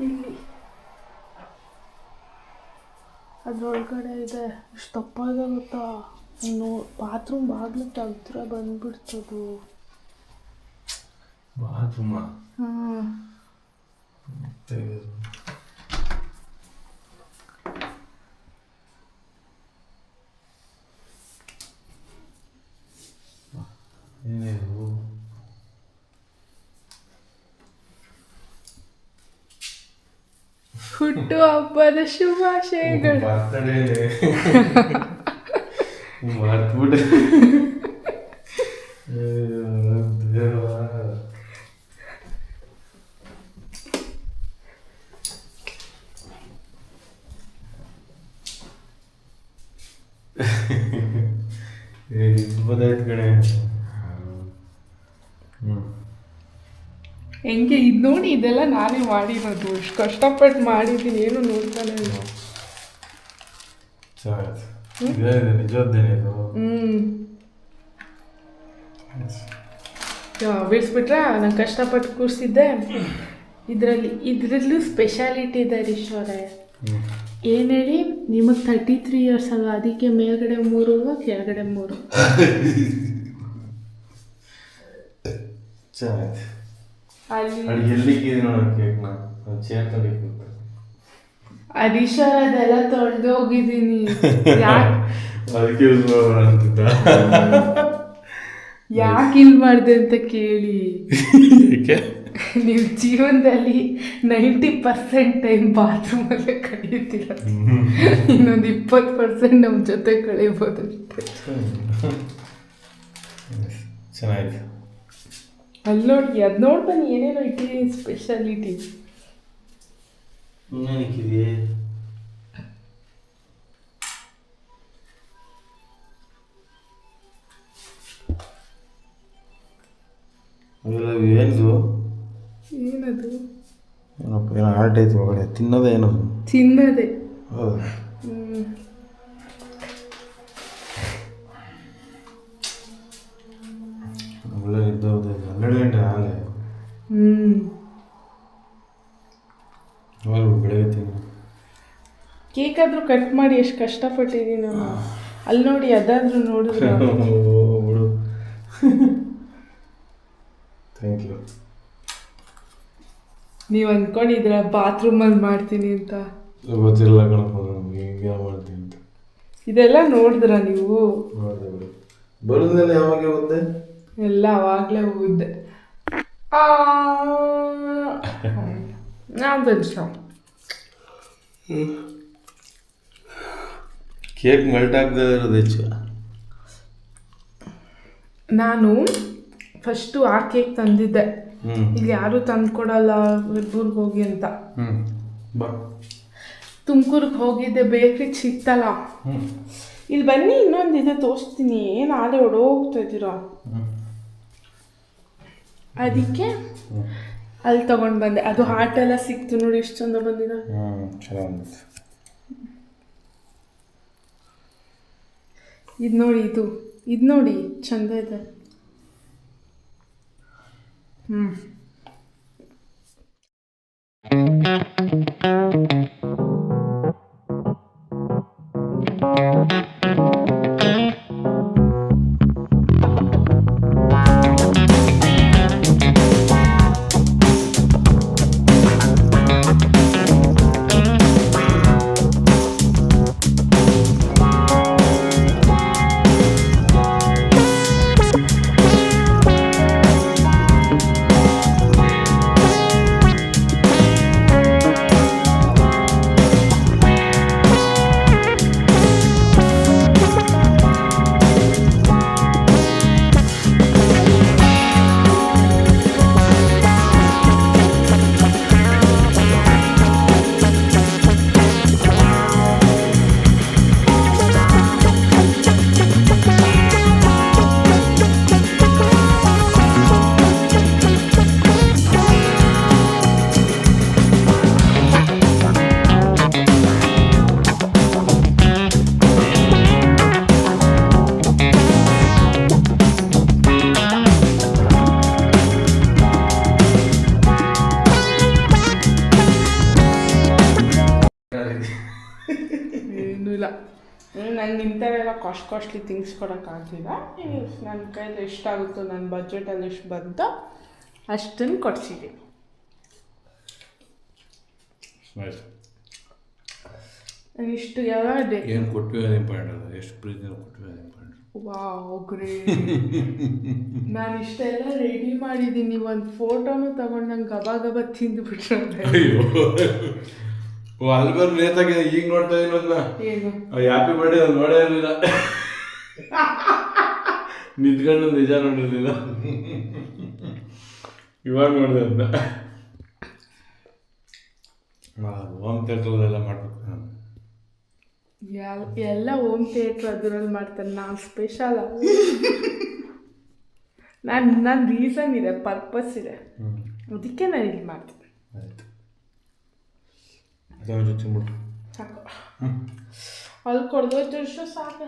ಇಲ್ಲಿ ಅದ್ರೊಳಗಡೆ ಇದೆ. ಎಷ್ಟು ತಪ್ಪಾಗ ಗೊತ್ತಾ, ಬಾತ್ರೂಮ್ ಬಾಗ್ಲು ತೆಗ್ದ್ರೆ ಬಂದ್ಬಿಡ್ತದು. ಹುಟ್ಟು ಹಬ್ಬದ ಶುಭಾಶಯಗಳು. ಹೆಂಗೆ ಇದು ನೋಡಿ, ಇದೆಲ್ಲ ನಾನೇ ಮಾಡಿರೋದು, ಎಷ್ಟು ಕಷ್ಟಪಟ್ಟು ಮಾಡಿದ್ದೀನಿ, ಏನು ನೋಡ್ತಾನೆ ಇಲ್ಲ. ಬಿಡಿಸ್ಬಿಟ್ರೆ ನಾನು ಕಷ್ಟಪಟ್ಟು ಕೂರಿಸಿದ್ದೆ. ಇದರಲ್ಲೂ ಸ್ಪೆಷಾಲಿಟಿ ಇದೆ ಹರೀಶ್ ಅವರೇ. ಏನು ಹೇಳಿ, ನಿಮಗೆ 33 ಇಯರ್ಸ್ ಅಲ್ವಾ, ಅದಕ್ಕೆ ಮೇಲ್ಗಡೆ 3 ಅಲ್ವಾ, ಕೆಳಗಡೆ 3. ಹರೀಶ್ ಅವರ ಅದೆಲ್ಲ ತೊಳೆದು ಹೋಗಿದ್ದೀನಿ. ಯಾಕೆ ಇಲ್ಲಿ ಮಾಡಿದೆ ಅಂತ ಕೇಳಿ. ನೀವು ಜೀವನದಲ್ಲಿ 90% ಟೈಮ್ ಬಾತ್ರೂಮಲ್ಲೇ ಕಳೆಯುತ್ತೀರ, ಇನ್ನೊಂದು 20% ನಮ್ಮ ಜೊತೆ ಕಳೆಯಬಹುದು. ಚೆನ್ನಾಗಿದೆ. ಅಲ್ಲಿ ನೋಡಿ, ಅದು ನೋಡಿ ಬನ್ನಿ, ಏನೇನೋ ಇಟ್ಟಿದ್ದೀನಿ ಸ್ಪೆಷಾಲಿಟಿ. ಏನದು ಏನದು? ಏನಪ್ಪ, ಏನೋ ಆರ್ಟ್ ಐತಿ ಒಳಗಡೆ. ತಿನ್ನೋದೇ ಏನದು? ತಿನ್ನೋದೇ. ಹೌದು. ಒಳ್ಳೆ ಇದ್ದವ್ದು 12 ಗಂಟೆ ಆಗಲೇ. ಬೆಳಗ್ಗೆ ತಿನ್ನು. ಕೇಕ್ ಆದರೂ ಕಟ್ ಮಾಡಿ ಎಷ್ಟು ಕಷ್ಟಪಟ್ಟಿದ್ದೀನಿ ನಾನು. ಅಲ್ಲಿ ನೋಡಿ ಅದಾದ್ರೂ ನೋಡಿದ್ರು ಥ್ಯಾಂಕ್ ಯು. ನೀವು ಅನ್ಕೊಂಡಿದ್ರ ಬಾತ್ರೂಮಲ್ಲಿ ಮಾಡ್ತೀನಿ ಅಂತ? ಗೊತ್ತಿಲ್ಲ ಕಣಪ್ಪ ನಮ್ಗೆ ಹಿಂಗೆ ಮಾಡ್ತೀನಿ ಅಂತ. ಇದೆಲ್ಲ ನೋಡಿದ್ರ ನೀವು? ನೋಡಿದೆ ಬರೋದೆಲ್ಲ ಯಾವಾಗ ಬಂದೆ? ಎಲ್ಲ ಅವಾಗಲೇ ಹೋಗಿದ್ದೆ. ನಾನು ಇಷ್ಟ. ಕೇಕ್ ಮೆಲ್ಟ್ ಆಗದೆ ಇರೋದು ಹೆಚ್ಚು. ನಾನು ಫಸ್ಟು ಆ ಕೇಕ್ ತಂದಿದ್ದೆ, ಇಲ್ಲಿ ಯಾರು ತಂದು ಕೊಡಲ್ಲ ಊರಿಗೆ ಹೋಗಿ ಅಂತ. ತುಮಕೂರಿಗೆ ಹೋಗಿದ್ದೆ, ಬೇಕ್ರಿಗೆ ಸಿಕ್ತಲ್ಲ. ಇಲ್ಲಿ ಬನ್ನಿ, ಇನ್ನೊಂದಿದೆ ತೋರಿಸ್ತೀನಿ. ಏನು ಆಲೆ ಹೊಡೋಗ್ತಾ ಇದ್ದೀರಾ? ಅದಕ್ಕೆ ಅಲ್ಲಿ ತಗೊಂಡು ಬಂದೆ. ಅದು ಹಾಟೆಲ್ಲ ಸಿಕ್ತು ನೋಡಿ, ಎಷ್ಟು ಚಂದ ಬಂದಿದೆ. ಚೆನ್ನಾಗಿ ಇದು ನೋಡಿ, ಇದು ನೋಡಿ ಚಂದ ಇದೆ. ಏನೂ ಇಲ್ಲ. ನಂಗೆ ಇಂಥವೆಲ್ಲ ಕಾಸ್ಟ್ಲಿ ಥಿಂಗ್ಸ್ ಕೊಡೋಕ್ಕಾಗ್ತಿಲ್ಲ. ನನ್ನ ಕೈಯಲ್ಲಿ ಎಷ್ಟಾಗುತ್ತೋ, ನನ್ನ ಬಜೆಟಲ್ಲಿ ಎಷ್ಟು ಬಂತೋ ಅಷ್ಟನ್ನು ಕೊಡ್ಸಿದ್ದೀನಿ. ನಾನು ಇಷ್ಟು ಎಲ್ಲ ಏನು ಕೊಟ್ವಿ ಅದು ಇಂಪಾರ್ಟೆಂಟ್, ಎಷ್ಟು ಪ್ರೀತಿನ ಕೊಟ್ವಿ ಅದು ಇಂಪಾರ್ಟೆಂಟ್. Wow great. ನಾನು ಇಷ್ಟೆಲ್ಲ ರೆಡಿ ಮಾಡಿದ್ದೀನಿ, ಒಂದು ಫೋಟೋನು ತಗೊಂಡು ನಂಗೆ ಗಬ ತಿಂದುಬಿಟ್ರೆ. ಅಯ್ಯೋ ಅಲ್ಬರ್ ನೇತಾಗ ಈಗ ನೋಡ್ತಾ ಇರೋದ್ನ. ಏನು ಹ್ಯಾಪಿ ಬರ್ಡೇ ಅದು ನೋಡೇ ಇರಲಿಲ್ಲ, ನಿಂತ್ಕೊಂಡು ನಿಜ ನೋಡಿರ್ಲಿಲ್ಲ, ಇವಾಗ ನೋಡಿದೆ ಅದನ್ನ. ಹೋಮ್ ಥಿಯೇಟ್ರಲ್ಲೆಲ್ಲ ಮಾಡ್ಬೇಕು. ಎಲ್ಲ ಹೋಮ್ ಥಿಯೇಟ್ರ್ ಅದರಲ್ಲಿ ಮಾಡ್ತಾರೆ. ನಾನು ಸ್ಪೆಷಲ್. ನನ್ನ ರೀಸನ್ ಇದೆ, ಪರ್ಪಸ್ ಇದೆ, ಅದಕ್ಕೆ ನಾನು ಇಲ್ಲಿ ಮಾಡ್ತೀನಿ. ಆಯ್ತು, ಅದೇ ತಿನ್ಬಿಟ್ಟು ಸಾಕು. ಅಲ್ಲಿ ಕೊಡ್ದೋಯ್ತು ಸಾಕು.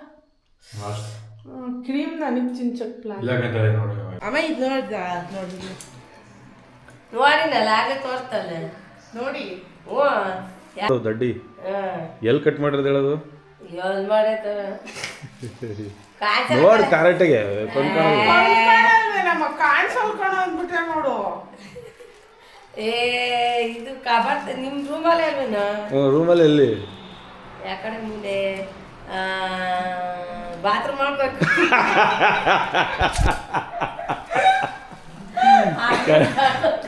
ಕ್ರೀಮ್ ನನಗೆ ಚಿಂಚಕ್ಕೆ ಪ್ಲಾನ್. ಅಮ್ಮ ಇದು ನೋಡಿ ನೋಡಿನಲ್ಲ ಹಾಗೆ ತೋರಿಸ್ತಲ್ಲ ನೋಡಿ. ದಡ್ಡಿ ಎಲ್ಲಿ ಕಟ್ ಮಾಡಿರೋದು ಹೇಳೋದು? ಎಲ್ಲಿ ಮಾಡೈತ ನೋಡಿ ಕರೆಕ್ಟಾಗೆ ನಮ್ಮ ಕಾಣಿಸಲ್ಕೋಣ ಅಂದ್ಬಿಟ್ರೆ ನೋಡು. ಏ ಇದು ಕಬಾರ್ಡ್ ನಿಮ್ಮ ರೂಮಲ್ಲಿ ಅಲ್ವೇನೋ? ರೂಮಲ್ಲಿ ಎಲ್ಲಿ? ಯಾಕಡೆ ಮುಂದೆ ಬಾತ್ರೂಮ್ ಮಾಡ್ಬೇಕು.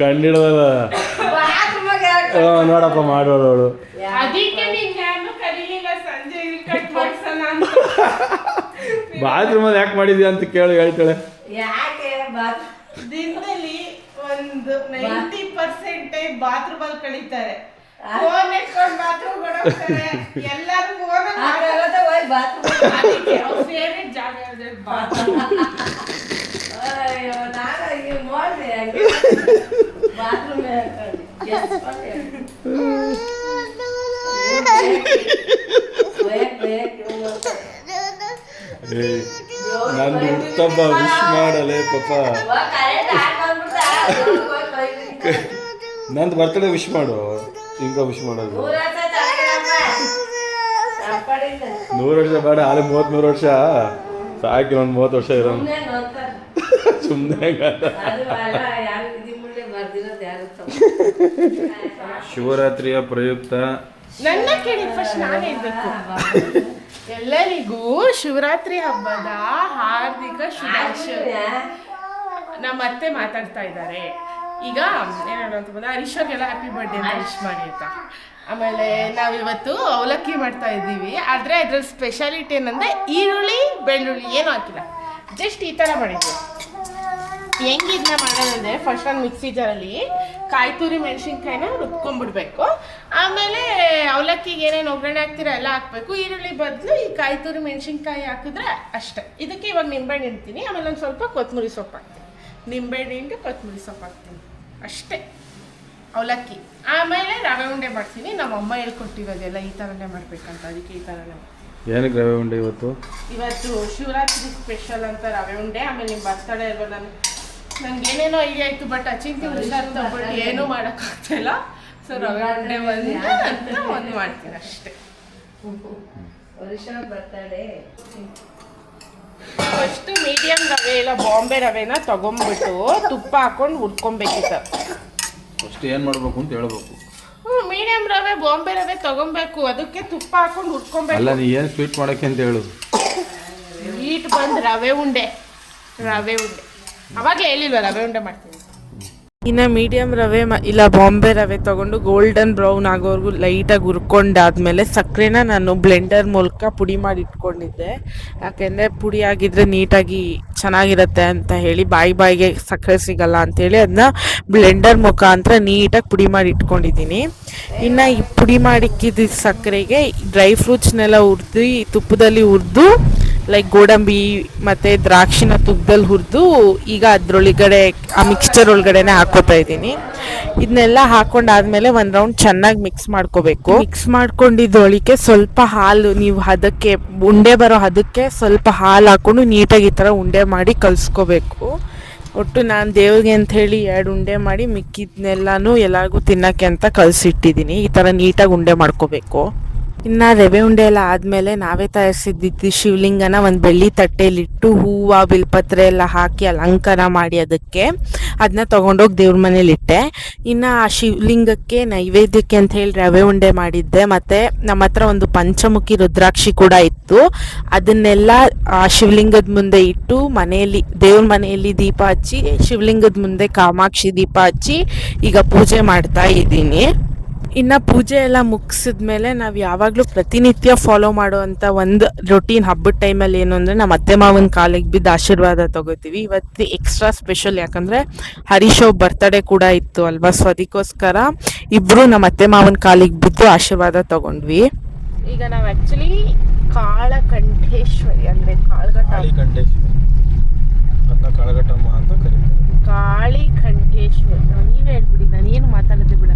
ಕಂಡಿಡೋದ ನೋಡಪ್ಪ ಮಾಡೋಳು. ಅದಕ್ಕೆ ನೀನು ಕರೀಲಿಲ್ಲ ಸಂಜೆ ಇಲ್ಲಿ ಕಟ್ ಮಾಡ್ಸೋಣ ಅಂತ. ಬಾತ್ರೂಮಲ್ಲಿ ಯಾಕೆ ಮಾಡಿದ್ಯಾ ಅಂತ ಕೇಳಿ ಹೇಳ್ತಾಳೆ. ಯಾಕೆ ದಿನದಲ್ಲಿ ಒಂದು 90% ಬಾತ್ರೂಮಲ್ಲಿ ಕಳೀತಾರೆ. ಫೋನ್ ಎತ್ಕೊಂಡು ಬಾತ್ರೂಮ್ ಹೋಗ್ತಾರೆ. ಎಲ್ಲರೂ ಫೋನ್ ಫೇವ್ರೆಟ್ ಜಾಗ ಬಾತ್ರೂಮ್. ಅಯ್ಯೋ ನಾನು ಈಗ ನೋಡಿದೆ ಬಾತ್ರೂಮ್ ನಂದು ಹುಟ್ಟಬ್ಬ ವಿಶ್ ಮಾಡಲೆ ಪಾಪ. ನಂದು ಬರ್ತಡೇ ವಿಶ್ ಮಾಡು. ಹಿಂಗ ವಿಶ್ ಮಾಡೋದು. ಕಡೆಯಿಂದ 100 ವರ್ಷ ಬೇಡ, ಅಲ್ಲಿ 33 ವರ್ಷ ಸಾಕಿ, ಒಂದು 30 ವರ್ಷ ಇರೋ ಸುಮ್ಮನೆ ನೋಡ್ತಾರೆ. ಸುಮ್ಮನೆ. ಅದು ಅಲ್ಲ, ಯಾರು ವಿಧಿ ಮುಂದೆ ಬರ್ದಿರೋದು ಯಾರು ಶಿವರಾತ್ರಿಯ ಪ್ರಯುಕ್ತ ನನ್ನ ಕೇಳಿ ಫಸ್ಟ್ ನಾನೇ ಇರ್ಬೇಕು. ಎಲ್ಲರಿಗೂ ಶಿವರಾತ್ರಿ ಹಬ್ಬದ ಹಾರ್ದಿಕ ಶುಭಾಶಯ. ನಮ್ಮ ಅತ್ತೆ ಮಾತಾಡ್ತಾ ಇದ್ದಾರೆ ಈಗ. ಏನೇನು ಅಂತ ಬಂದ ಹರೀಶ್ವರ್ಗೆಲ್ಲ ಹ್ಯಾಪಿ ಬರ್ಡೇ ಅಂತ ವಿಶ್ ಮಾಡಿ ಅಂತ. ಆಮೇಲೆ ನಾವಿವತ್ತು ಅವಲಕ್ಕಿ ಮಾಡ್ತಾ ಇದ್ದೀವಿ. ಆದರೆ ಅದ್ರಲ್ಲಿ ಸ್ಪೆಷಾಲಿಟಿ ಏನಂದರೆ ಈರುಳ್ಳಿ ಬೆಳ್ಳುಳ್ಳಿ ಏನೂ ಹಾಕಿಲ್ಲ, ಜಸ್ಟ್ ಈ ಥರ ಮಾಡಿದ್ವಿ. ಹೆಂಗೆ ಇದನ್ನ ಮಾಡೋದಂದರೆ ಫಸ್ಟ್ ಒಂದು ಮಿಕ್ಸಿ ಜಾರಲ್ಲಿ ಕಾಯಿ ತುರಿ ಮೆಣಸಿನ್ಕಾಯಿನ ರುಬ್ಕೊಂಡ್ಬಿಡ್ಬೇಕು. ಆಮೇಲೆ ಅವಲಕ್ಕಿಗೆ ಏನೇನು ಒಗ್ಗರಣೆ ಹಾಕ್ತೀರಾ ಎಲ್ಲ ಹಾಕಬೇಕು. ಈರುಳ್ಳಿ ಬದಲು ಈ ಕಾಯಿ ತುರಿ ಮೆಣಸಿನ್ಕಾಯಿ ಹಾಕಿದ್ರೆ ಅಷ್ಟೇ. ಇದಕ್ಕೆ ಇವಾಗ ನಿಂಬೆಹಣ್ಣು ಇಡ್ತೀನಿ, ಆಮೇಲೆ ಒಂದು ಸ್ವಲ್ಪ ಕೊತ್ತಂಬರಿ ಸೊಪ್ಪು ಹಾಕ್ತೀನಿ. ನಿಂಬೆಹಣ್ಣು ಹಿಂಡಿ ಕೊತ್ತಂಬರಿ ಸೊಪ್ಪು ಹಾಕ್ತೀನಿ ಅಷ್ಟೇ ಅವಲಕ್ಕಿ. ಆಮೇಲೆ ರವೆ ಉಂಡೆ ಮಾಡ್ತೀನಿ. ನಮ್ಮ ಅಮ್ಮ ಹೇಳ್ಕೊಟ್ಟಿರೋದೆಲ್ಲ ಈ ಥರನೇ ಮಾಡಬೇಕಂತ, ಅದಕ್ಕೆ ಈ ಥರನೇ. ಏನಕ್ಕೆ ರವೆ ಉಂಡೆ ಇವತ್ತು ಶಿವರಾತ್ರಿ ಸ್ಪೆಷಲ್ ಅಂತ ರವೆ ಉಂಡೆ. ಆಮೇಲೆ ನಿಮ್ಮ ಬರ್ತಡೇ ಅಲ್ವಾ, ನನಗೆ ಏನೇನೋ ಐಡಿಯಾ ಇತ್ತು, ಬಟ್ ಅಚಿಂತಿ ಹುಷಾರು ತಗೊಂಡು ಏನೂ ಮಾಡೋಕ್ಕಾಗ್ತಾಯಿಲ್ಲ. ಸೊ ರವೆ ಉಂಡೆ ಒಂದು ಮಾಡ್ತೀನಿ ಅಷ್ಟೇ. ವರ್ಷ ಬರ್ತಾಳೆ. ಫಸ್ಟು ಮೀಡಿಯಮ್ ರವೆ ಇಲ್ಲ ಬಾಂಬೆ ರವೆನ ತೊಗೊಂಬಿಟ್ಟು ತುಪ್ಪ ಹಾಕೊಂಡು ಹುರ್ಕೊಬೇಕಿತ್ತು. ಫಸ್ಟ್ ಏನು ಮಾಡಬೇಕು ಅಂತ ಹೇಳ್ಬೇಕು. ಮೀಡಿಯಂ ರವೆ ಬಾಂಬೆ ರವೆ ತಗೊಬೇಕು, ಅದಕ್ಕೆ ತುಪ್ಪ ಹಾಕೊಂಡು ಹುರ್ಕೊಬೇಕು. ಅಲ್ಲ, ನೀ ಏನು ಸ್ವೀಟ್ ಮಾಡೋಕ್ಕೆ ಅಂತ ಹೇಳು. ಸ್ವೀಟ್ ಬಂದು ರವೆ ಉಂಡೆ ಅವಾಗಲೇ ಹೇಳಿಲ್ವ ರವೆ ಉಂಡೆ ಮಾಡ್ತೀನಿ. ಇನ್ನು ಮೀಡಿಯಮ್ ರವೆ ಇಲ್ಲ ಬಾಂಬೆ ರವೆ ತೊಗೊಂಡು ಗೋಲ್ಡನ್ ಬ್ರೌನ್ ಆಗೋವರೆಗೂ ಲೈಟಾಗಿ ಹುರ್ಕೊಂಡಾದ್ಮೇಲೆ ಸಕ್ಕರೆನ ನಾನು ಬ್ಲೆಂಡರ್ ಮೂಲಕ ಪುಡಿ ಮಾಡಿ ಇಟ್ಕೊಂಡಿದ್ದೆ. ಯಾಕೆಂದರೆ ಪುಡಿ ಆಗಿದ್ರೆ ನೀಟಾಗಿ ಚೆನ್ನಾಗಿರುತ್ತೆ ಅಂತ ಹೇಳಿ, ಬಾಯಿಗೆ ಸಕ್ಕರೆ ಸಿಗಲ್ಲ ಅಂಥೇಳಿ ಅದನ್ನ ಬ್ಲೆಂಡರ್ ಮುಖಾಂತರ ನೀಟಾಗಿ ಪುಡಿ ಮಾಡಿ ಇಟ್ಕೊಂಡಿದ್ದೀನಿ. ಇನ್ನು ಈ ಪುಡಿ ಮಾಡಿಕ್ಕಿದ ಸಕ್ಕರೆಗೆ ಡ್ರೈ ಫ್ರೂಟ್ಸ್ನೆಲ್ಲ ಹುರಿದು ತುಪ್ಪದಲ್ಲಿ ಹುರಿದು, ಲೈಕ್ ಗೋಡಂಬಿ ಮತ್ತು ದ್ರಾಕ್ಷಿನ ತುಪ್ಪದಲ್ಲಿ ಹುರಿದು ಈಗ ಅದರೊಳಗಡೆ ಆ ಮಿಕ್ಸ್ಚರ್ ಒಳಗಡೆನೆ ಹಾಕೋತಾ ಇದ್ದೀನಿ. ಇದನ್ನೆಲ್ಲ ಹಾಕೊಂಡಾದ್ಮೇಲೆ ಒಂದು ರೌಂಡ್ ಚೆನ್ನಾಗಿ ಮಿಕ್ಸ್ ಮಾಡ್ಕೋಬೇಕು. ಮಿಕ್ಸ್ ಮಾಡ್ಕೊಂಡಿದ್ದೊಳಗೆ ಸ್ವಲ್ಪ ಹಾಲು, ನೀವು ಅದಕ್ಕೆ ಉಂಡೆ ಬರೋ ಅದಕ್ಕೆ ಸ್ವಲ್ಪ ಹಾಲು ಹಾಕ್ಕೊಂಡು ನೀಟಾಗಿ ಈ ಥರ ಉಂಡೆ ಮಾಡಿ ಕಲಿಸ್ಕೋಬೇಕು. ಒಟ್ಟು ನಾನು ದೇವ್ರಿಗೆ ಅಂಥೇಳಿ 2 ಉಂಡೆ ಮಾಡಿ ಮಿಕ್ಕಿದ್ನೆಲ್ಲನೂ ಎಲ್ಲರಿಗೂ ತಿನ್ನೋಕ್ಕೆ ಅಂತ ಕಲಿಸಿಟ್ಟಿದ್ದೀನಿ. ಈ ಥರ ನೀಟಾಗಿ ಉಂಡೆ ಮಾಡ್ಕೋಬೇಕು. ಇನ್ನು ರವೆ ಉಂಡೆ ಎಲ್ಲ ಆದಮೇಲೆ ನಾವೇ ತಯಾರಿಸಿದ್ದು ಶಿವಲಿಂಗನ ಒಂದು ಬೆಳ್ಳಿ ತಟ್ಟೆಯಲ್ಲಿಟ್ಟು ಹೂವು ಬಿಲ್ಪತ್ರೆ ಎಲ್ಲ ಹಾಕಿ ಅಲಂಕಾರ ಮಾಡಿ ಅದಕ್ಕೆ ಅದನ್ನ ತೊಗೊಂಡೋಗಿ ದೇವ್ರ ಮನೇಲಿಟ್ಟೆ. ಇನ್ನು ಆ ಶಿವಲಿಂಗಕ್ಕೆ ನೈವೇದ್ಯಕ್ಕೆ ಅಂತ ಹೇಳಿ ರವೆ ಉಂಡೆ ಮಾಡಿದ್ದೆ. ಮತ್ತು ನಮ್ಮ ಹತ್ರ ಒಂದು ಪಂಚಮುಖಿ ರುದ್ರಾಕ್ಷಿ ಕೂಡ ಇತ್ತು. ಅದನ್ನೆಲ್ಲ ಆ ಶಿವಲಿಂಗದ ಮುಂದೆ ಇಟ್ಟು ಮನೆಯಲ್ಲಿ ದೇವ್ರ ಮನೆಯಲ್ಲಿ ದೀಪ ಹಚ್ಚಿ ಶಿವಲಿಂಗದ ಮುಂದೆ ಕಾಮಾಕ್ಷಿ ದೀಪ ಹಚ್ಚಿ ಈಗ ಪೂಜೆ ಮಾಡ್ತಾ ಇದ್ದೀನಿ. ಇನ್ನು ಪೂಜೆ ಎಲ್ಲ ಮುಗಿಸಿದ್ಮೇಲೆ ನಾವು ಯಾವಾಗಲೂ ಪ್ರತಿನಿತ್ಯ ಫಾಲೋ ಮಾಡುವಂಥ ಒಂದು ರೊಟೀನ್ ಹಬ್ಬದ ಟೈಮಲ್ಲಿ ಏನು ಅಂದರೆ ನಮ್ಮ ಅತ್ತೆ ಮಾವನ ಕಾಲಿಗೆ ಬಿದ್ದು ಆಶೀರ್ವಾದ ತೊಗೋತೀವಿ. ಇವತ್ತು ಎಕ್ಸ್ಟ್ರಾ ಸ್ಪೆಷಲ್, ಯಾಕಂದರೆ ಹರೀಶ್ ಬರ್ತ್ಡೇ ಕೂಡ ಇತ್ತು ಅಲ್ವಾ, ಸೊ ಅದಕ್ಕೋಸ್ಕರ ಇಬ್ಬರು ನಮ್ಮ ಅತ್ತೆ ಮಾವನ ಕಾಲಿಗೆ ಬಿದ್ದು ಆಶೀರ್ವಾದ ತೊಗೊಂಡ್ವಿ. ಈಗ ನಾವು ಆ್ಯಕ್ಚುಲಿ ಕಾಳಕಂಠೇಶ್ವರಿ ಅಂದರೆ ಕಾಳಿಕಂಠೇಶ್ವರಿ ಅದನ್ನ ಕಾಳಘಟ್ಟಮ್ಮ ಅಂತ ಕರೀತಾರೆ. ಕಾಳಿ ಕಂಠೇಶ್ವರಿ. ನೀವೇ ಹೇಳ್ಬಿಡಿ, ನಾನು ಏನು ಮಾತಾಡೋದೇ ಬಿಡ,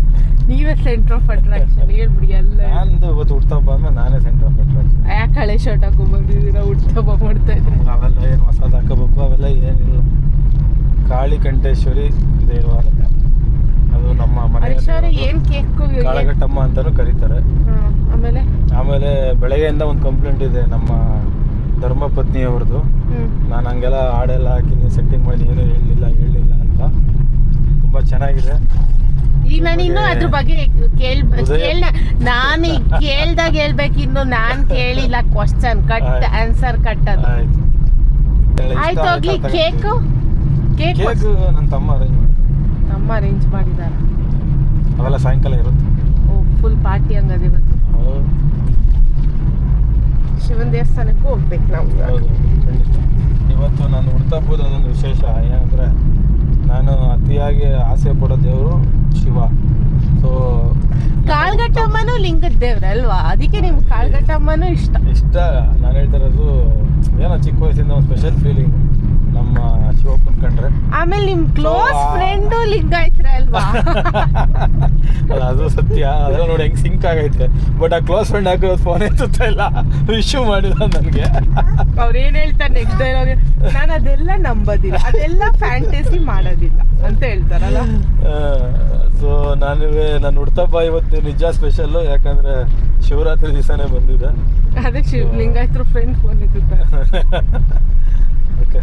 ನೀವೇ ಸೆಂಟರ್ ಆಫ್ ಅಟ್ರಾಕ್ಷನ್ ಹೇಳ್ಬಿಡಿ. ಎಲ್ಲ ನಾನು ಇವತ್ತು ಹುಡ್ತಾ ಬಂದ್ಮೇಲೆ ನಾನೇ ಸೆಂಟರ್ ಆಫ್ ಅಟ್ರಾಕ್ಷನ್. ಯಾಕೆ ಹಳೆ ಶರ್ಟ್ ಹಾಕೊಂಡ್ಬಂದಿದ್ದೀರಾ, ಹುಡ್ತಬ್ಬ ಮಾಡ್ತಾ ಇದ್ರೆ? ಅವೆಲ್ಲ ಏನು ಹೊಸದು ಹಾಕೋಬೇಕು, ಅವೆಲ್ಲ ಏನಿಲ್ಲ. ಕಾಳಿಕಂಠೇಶ್ವರಿ ದೇವಾಲಯ ಅದು ನಮ್ಮ ಮನೆ. ಏನು ಕೇಕ್ ಕಾಳಘಟ್ಟಮ್ಮ ಅಂತಾನು ಕರೀತಾರೆ. ಆಮೇಲೆ ಬೆಳಗ್ಗೆಯಿಂದ ಒಂದು ಕಂಪ್ಲೇಂಟ್ ಇದೆ ನಮ್ಮ ಧರ್ಮಪತ್ನಿಯವ್ರದ್ದು. ನಾನು ಹಂಗೆಲ್ಲ ಹಾಡೆಲ್ಲ ಹಾಕಿದ್ದೀನಿ, ಸೆಟ್ಟಿಂಗ್ ಮಾಡಿ ಏನೂ ಹೇಳಲಿಲ್ಲ ಅಂತ. ತುಂಬ ಚೆನ್ನಾಗಿದೆ. ಈಗ ನಾನು ಇನ್ನೂ ಅದ್ರ ಬಗ್ಗೆ ನಾನು ಕೇಳ್ದಾಗ ಹೇಳ್ಬೇಕು, ಇನ್ನು ನಾನು ಕೇಳಿಲ್ಲ ಕ್ವಶನ್. ಕಟ್ ಆನ್ಸರ್ ಕಟ್ ಅದು ಆಯ್ತು. ಹೋಗ್ಲಿ, ಕೇಕ್ ನನ್ನ ತಮ್ಮ ಅರೇಂಜ್ ಮಾಡಿದ್ದಾರೆ. ಅವೆಲ್ಲ ಸಾಯಂಕಾಲ ಇರುತ್ತೆ. ಓ, ಫುಲ್ ಪಾರ್ಟಿ ಹಂಗದೆ ಇವತ್ತು. ಶಿವನ ದೇವಸ್ಥಾನಕ್ಕೂ ಹೋಗ್ಬೇಕು ನಾವು. ಇವತ್ತು ನಾನು ಹುಡ್ತಾ ಹೋದ ಅದೊಂದು ವಿಶೇಷ ಏನಂದರೆ, ನಾನು ಅತಿಯಾಗಿ ಆಸೆ ಪಡೋ ದೇವರು ಶಿವ. ಸೊ ಕಾಳ್ಗಟ್ಟಮ್ಮನೂ ಲಿಂಗದ ದೇವ್ರ ಅಲ್ವಾ, ಅದಕ್ಕೆ ನಿಮ್ಗೆ ಕಾಳ್ಗಟ್ಟಮ್ಮನೂ ಇಷ್ಟ. ನಾನು ಹೇಳ್ತಾ ಇರೋದು ಏನೋ ಚಿಕ್ಕ ವಯಸ್ಸಿಂದ ಒಂದು ಸ್ಪೆಷಲ್ ಫೀಲಿಂಗ್. ನಮ್ಮ ಶಿವಪ್ಪನ್ ಕಂಡ್ರೆ. ಆಮೇಲೆ ನಿಮ್ ಕ್ಲೋಸ್ ಫ್ರೆಂಡು ಲಿಂಗಾಯತ್ರ ಅಲ್ವಾ? ಅಲ್ಲ ಅದು ಸತ್ಯ, ಅದೆಲ್ಲ ನೋಡಿ ಹೆಂಗ್ ಸಿಂಕ್ ಆಗೈತೆ. ಬಟ್ ಆ ಕ್ಲೋಸ್ ಫ್ರೆಂಡ್ ಹಾಕೋದು ಫೋನ್ ಎತ್ತುತ್ತಾ ಇಲ್ಲ, ಇಶ್ಯೂ ಮಾಡಿಲ್ಲ ನನಗೆ. ಅವ್ರು ಏನ್ ಹೇಳ್ತಾರೆ ನೆಕ್ಸ್ಟ್ ಡೈಲಾಗ್, ನಾನು ಅದೆಲ್ಲ ನಂಬೋದಿಲ್ಲ, ಅದೆಲ್ಲ ಫ್ಯಾಂಟಸಿ ಮಾಡೋದಿಲ್ಲ ಅಂತ ಹೇಳ್ತಾರಲ್ಲ. ಸೊ ನಾನು ಹುಡ್ತಪ್ಪ ಇವತ್ತು ನಿಜ ಸ್ಪೆಷಲ್ಲು, ಯಾಕಂದ್ರೆ ಶಿವರಾತ್ರಿ ದಿವಸನೇ ಬಂದಿದೆ. ಅದೇ ಲಿಂಗಾಯತ್ರ ಫ್ರೆಂಡ್ ಫೋನ್ ಎತ್ತುತ್ತಾರೆ. ಓಕೆ